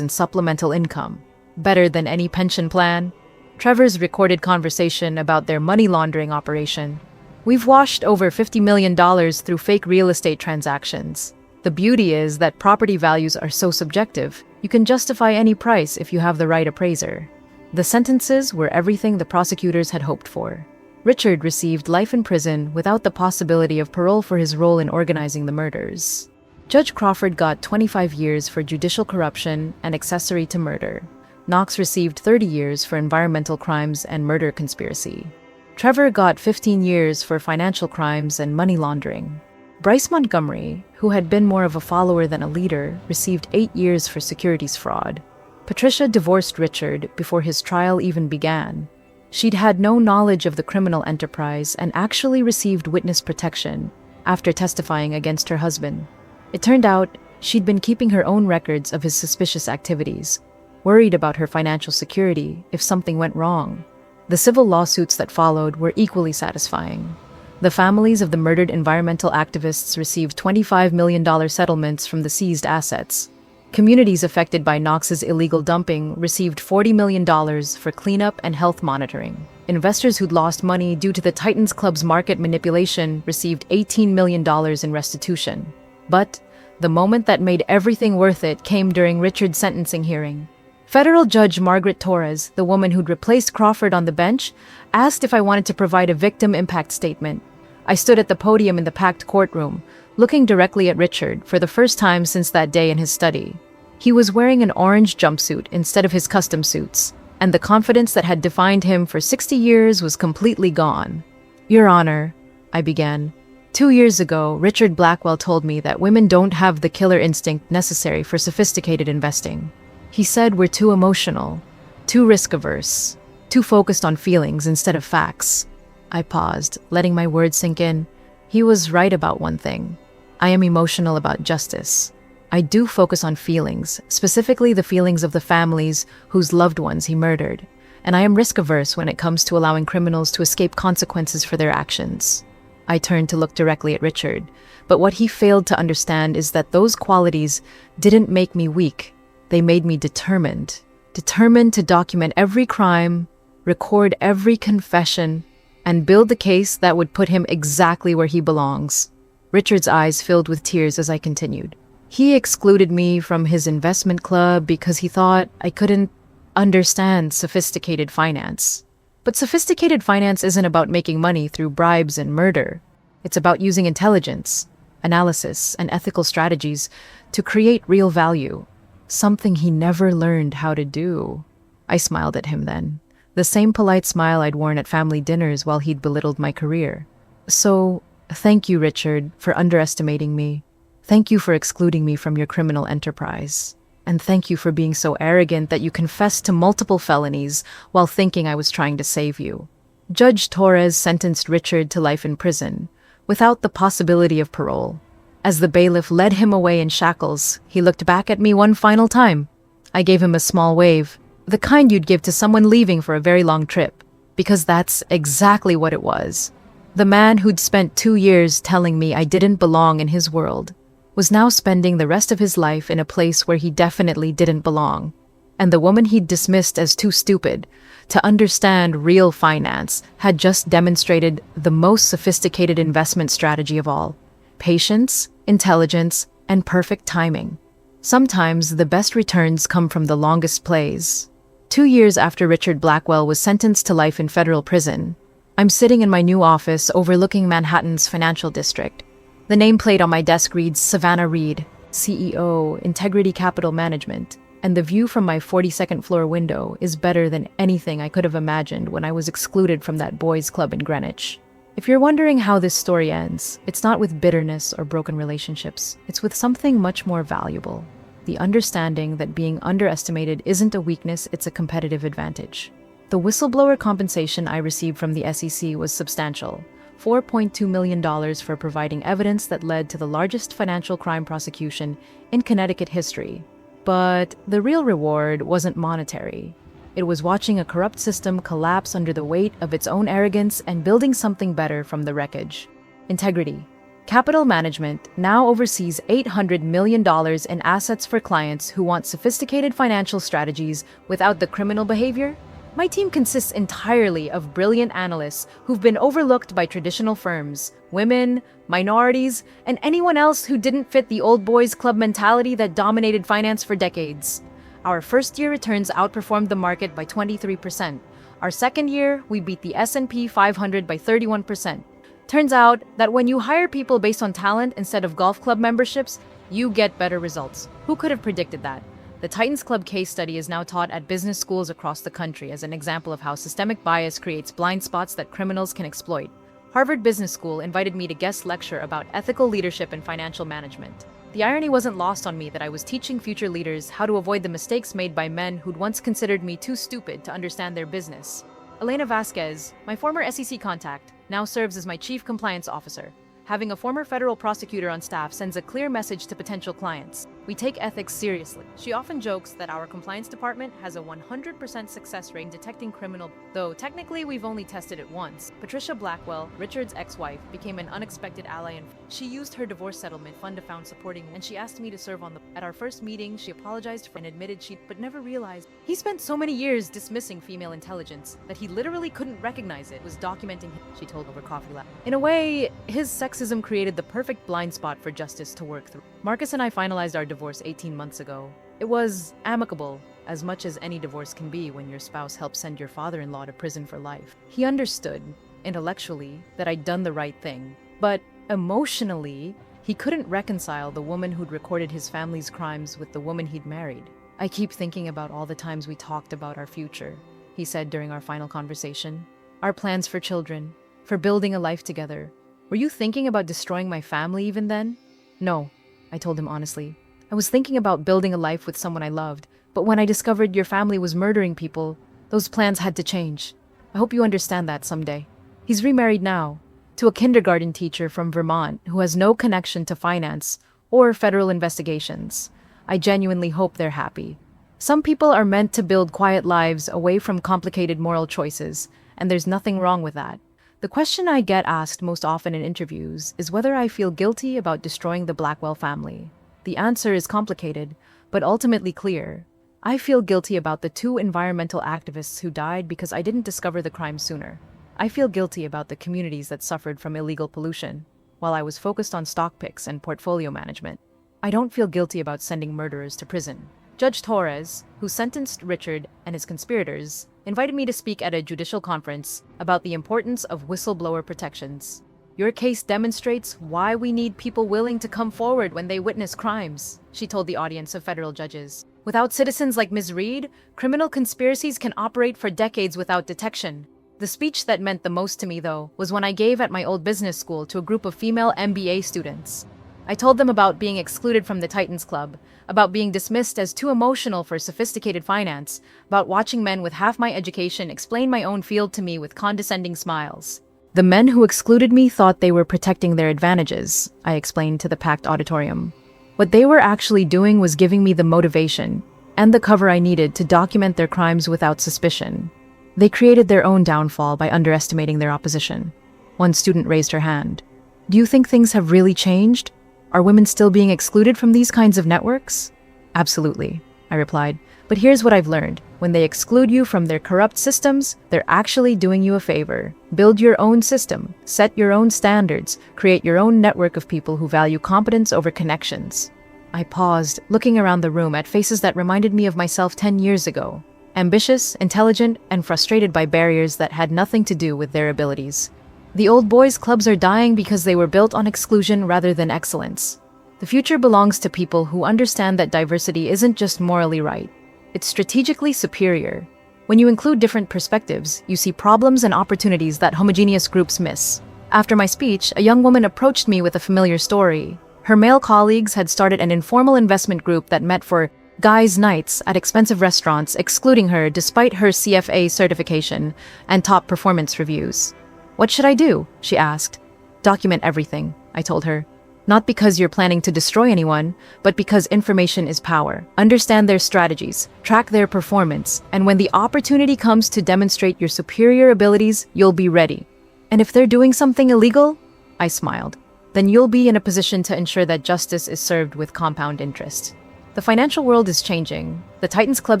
in supplemental income. Better than any pension plan. Trevor's recorded conversation about their money laundering operation. We've washed over $50 million through fake real estate transactions. The beauty is that property values are so subjective, you can justify any price if you have the right appraiser. The sentences were everything the prosecutors had hoped for. Richard received life in prison without the possibility of parole for his role in organizing the murders. Judge Crawford got 25 years for judicial corruption and accessory to murder. Knox received 30 years for environmental crimes and murder conspiracy. Trevor got 15 years for financial crimes and money laundering. Bryce Montgomery, who had been more of a follower than a leader, received 8 years for securities fraud. Patricia divorced Richard before his trial even began. She'd had no knowledge of the criminal enterprise and actually received witness protection after testifying against her husband. It turned out she'd been keeping her own records of his suspicious activities, worried about her financial security if something went wrong. The civil lawsuits that followed were equally satisfying. The families of the murdered environmental activists received $25 million settlements from the seized assets. Communities affected by Knox's illegal dumping received $40 million for cleanup and health monitoring. Investors who'd lost money due to the Titans Club's market manipulation received $18 million in restitution. But the moment that made everything worth it came during Richard's sentencing hearing. Federal Judge Margaret Torres, the woman who'd replaced Crawford on the bench, asked if I wanted to provide a victim impact statement. I stood at the podium in the packed courtroom, looking directly at Richard for the first time since that day in his study. He was wearing an orange jumpsuit instead of his custom suits, and the confidence that had defined him for 60 years was completely gone. Your Honor, I began. 2 years ago, Richard Blackwell told me that women don't have the killer instinct necessary for sophisticated investing. He said we're too emotional, too risk-averse, too focused on feelings instead of facts. I paused, letting my words sink in. He was right about one thing. I am emotional about justice. I do focus on feelings, specifically the feelings of the families whose loved ones he murdered. And I am risk-averse when it comes to allowing criminals to escape consequences for their actions. I turned to look directly at Richard, but what he failed to understand is that those qualities didn't make me weak. They made me determined to document every crime, record every confession, and build the case that would put him exactly where he belongs. Richard's eyes filled with tears as I continued. He excluded me from his investment club because he thought I couldn't understand sophisticated finance. But sophisticated finance isn't about making money through bribes and murder. It's about using intelligence, analysis, and ethical strategies to create real value. Something he never learned how to do. I smiled at him then, the same polite smile I'd worn at family dinners while he'd belittled my career. So, thank you, Richard, for underestimating me. Thank you for excluding me from your criminal enterprise. And thank you for being so arrogant that you confessed to multiple felonies while thinking I was trying to save you. Judge Torres sentenced Richard to life in prison, without the possibility of parole. As the bailiff led him away in shackles, he looked back at me one final time. I gave him a small wave, the kind you'd give to someone leaving for a very long trip, because that's exactly what it was. The man who'd spent 2 years telling me I didn't belong in his world was now spending the rest of his life in a place where he definitely didn't belong. And the woman he'd dismissed as too stupid to understand real finance had just demonstrated the most sophisticated investment strategy of all: patience, intelligence, and perfect timing. Sometimes the best returns come from the longest plays. 2 years after Richard Blackwell was sentenced to life in federal prison, I'm sitting in my new office overlooking Manhattan's financial district. The nameplate on my desk reads Savannah Reed, CEO, Integrity Capital Management, and the view from my 42nd floor window is better than anything I could have imagined when I was excluded from that boys' club in Greenwich. If you're wondering how this story ends, it's not with bitterness or broken relationships. It's with something much more valuable: the understanding that being underestimated isn't a weakness, it's a competitive advantage. The whistleblower compensation I received from the SEC was substantial: $4.2 million for providing evidence that led to the largest financial crime prosecution in Connecticut history. But the real reward wasn't monetary. It was watching a corrupt system collapse under the weight of its own arrogance and building something better from the wreckage. Integrity Capital Management now oversees $800 million in assets for clients who want sophisticated financial strategies without the criminal behavior. My team consists entirely of brilliant analysts who've been overlooked by traditional firms, women, minorities, and anyone else who didn't fit the old boys club mentality that dominated finance for decades. Our first-year returns outperformed the market by 23%. Our second year, we beat the S&P 500 by 31%. Turns out that when you hire people based on talent instead of golf club memberships, you get better results. Who could have predicted that? The Titans Club case study is now taught at business schools across the country as an example of how systemic bias creates blind spots that criminals can exploit. Harvard Business School invited me to guest lecture about ethical leadership and financial management. The irony wasn't lost on me that I was teaching future leaders how to avoid the mistakes made by men who'd once considered me too stupid to understand their business. Elena Vasquez, my former SEC contact, now serves as my chief compliance officer. Having a former federal prosecutor on staff sends a clear message to potential clients: we take ethics seriously. She often jokes that our compliance department has a 100% success rate in detecting criminal, though technically we've only tested it once. Patricia Blackwell, Richard's ex-wife, became an unexpected ally and she used her divorce settlement fund to found supporting and she asked me to serve on the. At our first meeting, she apologized for and admitted she but never realized he spent so many years dismissing female intelligence that he literally couldn't recognize it was documenting him, she told over coffee lab. In a way, his sexism created the perfect blind spot for justice to work through. Marcus and I finalized our divorce 18 months ago. It was amicable, as much as any divorce can be when your spouse helps send your father-in-law to prison for life. He understood, intellectually, that I'd done the right thing, but emotionally, he couldn't reconcile the woman who'd recorded his family's crimes with the woman he'd married. I keep thinking about all the times we talked about our future, he said during our final conversation. Our plans for children, for building a life together. Were you thinking about destroying my family even then? No, I told him honestly. I was thinking about building a life with someone I loved, but when I discovered your family was murdering people, those plans had to change. I hope you understand that someday. He's remarried now, to a kindergarten teacher from Vermont who has no connection to finance or federal investigations. I genuinely hope they're happy. Some people are meant to build quiet lives away from complicated moral choices, and there's nothing wrong with that. The question I get asked most often in interviews is whether I feel guilty about destroying the Blackwell family. The answer is complicated, but ultimately clear. I feel guilty about the 2 environmental activists who died because I didn't discover the crime sooner. I feel guilty about the communities that suffered from illegal pollution, while I was focused on stock picks and portfolio management. I don't feel guilty about sending murderers to prison. Judge Torres, who sentenced Richard and his conspirators, invited me to speak at a judicial conference about the importance of whistleblower protections. Your case demonstrates why we need people willing to come forward when they witness crimes, she told the audience of federal judges. Without citizens like Ms. Reed, criminal conspiracies can operate for decades without detection. The speech that meant the most to me, though, was when I gave at my old business school to a group of female MBA students. I told them about being excluded from the Titans Club, about being dismissed as too emotional for sophisticated finance, about watching men with half my education explain my own field to me with condescending smiles. The men who excluded me thought they were protecting their advantages, I explained to the packed auditorium. What they were actually doing was giving me the motivation and the cover I needed to document their crimes without suspicion. They created their own downfall by underestimating their opposition. One student raised her hand. Do you think things have really changed? Are women still being excluded from these kinds of networks? Absolutely, I replied. But here's what I've learned. When they exclude you from their corrupt systems, they're actually doing you a favor. Build your own system, set your own standards, create your own network of people who value competence over connections. I paused, looking around the room at faces that reminded me of myself 10 years ago. Ambitious, intelligent, and frustrated by barriers that had nothing to do with their abilities. The old boys' clubs are dying because they were built on exclusion rather than excellence. The future belongs to people who understand that diversity isn't just morally right. It's strategically superior. When you include different perspectives, you see problems and opportunities that homogeneous groups miss. After my speech, a young woman approached me with a familiar story. Her male colleagues had started an informal investment group that met for guys' nights at expensive restaurants, excluding her despite her CFA certification and top performance reviews. What should I do? She asked. Document everything, I told her. Not because you're planning to destroy anyone, but because information is power. Understand their strategies, track their performance, and when the opportunity comes to demonstrate your superior abilities, you'll be ready. And if they're doing something illegal, I smiled, then you'll be in a position to ensure that justice is served with compound interest. The financial world is changing. The Titans Club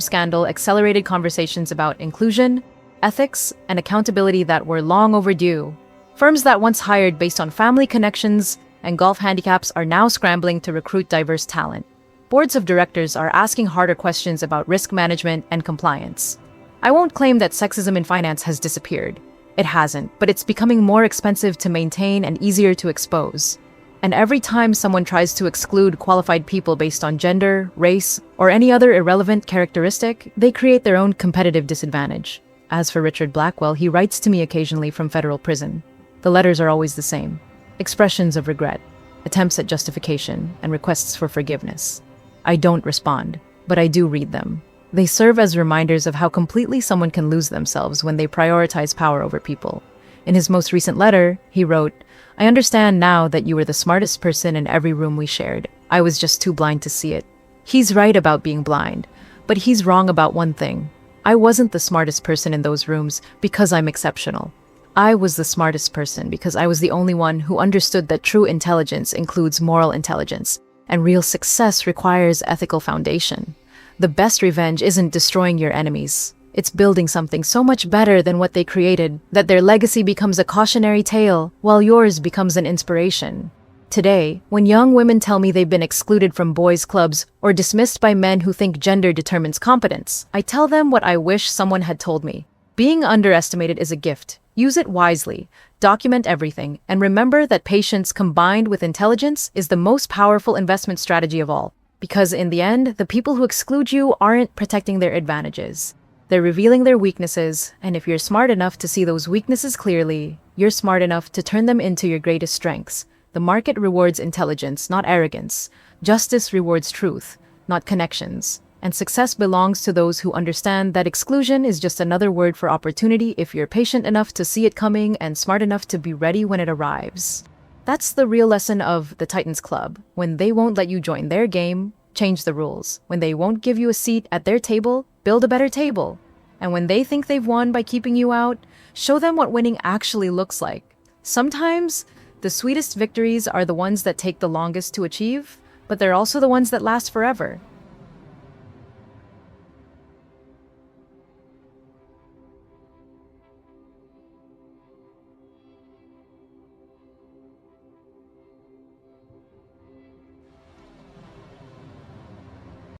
scandal accelerated conversations about inclusion, ethics, and accountability that were long overdue. Firms that once hired based on family connections and golf handicaps are now scrambling to recruit diverse talent. Boards of directors are asking harder questions about risk management and compliance. I won't claim that sexism in finance has disappeared. It hasn't, but it's becoming more expensive to maintain and easier to expose. And every time someone tries to exclude qualified people based on gender, race, or any other irrelevant characteristic, they create their own competitive disadvantage. As for Richard Blackwell, he writes to me occasionally from federal prison. The letters are always the same. Expressions of regret, attempts at justification, and requests for forgiveness. I don't respond, but I do read them. They serve as reminders of how completely someone can lose themselves when they prioritize power over people. In his most recent letter, he wrote, "I understand now that you were the smartest person in every room we shared. I was just too blind to see it." He's right about being blind, but he's wrong about one thing. I wasn't the smartest person in those rooms because I'm exceptional. I was the smartest person because I was the only one who understood that true intelligence includes moral intelligence, and real success requires ethical foundation. The best revenge isn't destroying your enemies. It's building something so much better than what they created that their legacy becomes a cautionary tale while yours becomes an inspiration. Today, when young women tell me they've been excluded from boys' clubs or dismissed by men who think gender determines competence, I tell them what I wish someone had told me. Being underestimated is a gift. Use it wisely, document everything, and remember that patience combined with intelligence is the most powerful investment strategy of all. Because in the end, the people who exclude you aren't protecting their advantages. They're revealing their weaknesses, and if you're smart enough to see those weaknesses clearly, you're smart enough to turn them into your greatest strengths. The market rewards intelligence, not arrogance. Justice rewards truth, not connections. And success belongs to those who understand that exclusion is just another word for opportunity if you're patient enough to see it coming and smart enough to be ready when it arrives. That's the real lesson of the Titans Club. When they won't let you join their game, change the rules. When they won't give you a seat at their table, build a better table. And when they think they've won by keeping you out, show them what winning actually looks like. Sometimes, the sweetest victories are the ones that take the longest to achieve, but they're also the ones that last forever.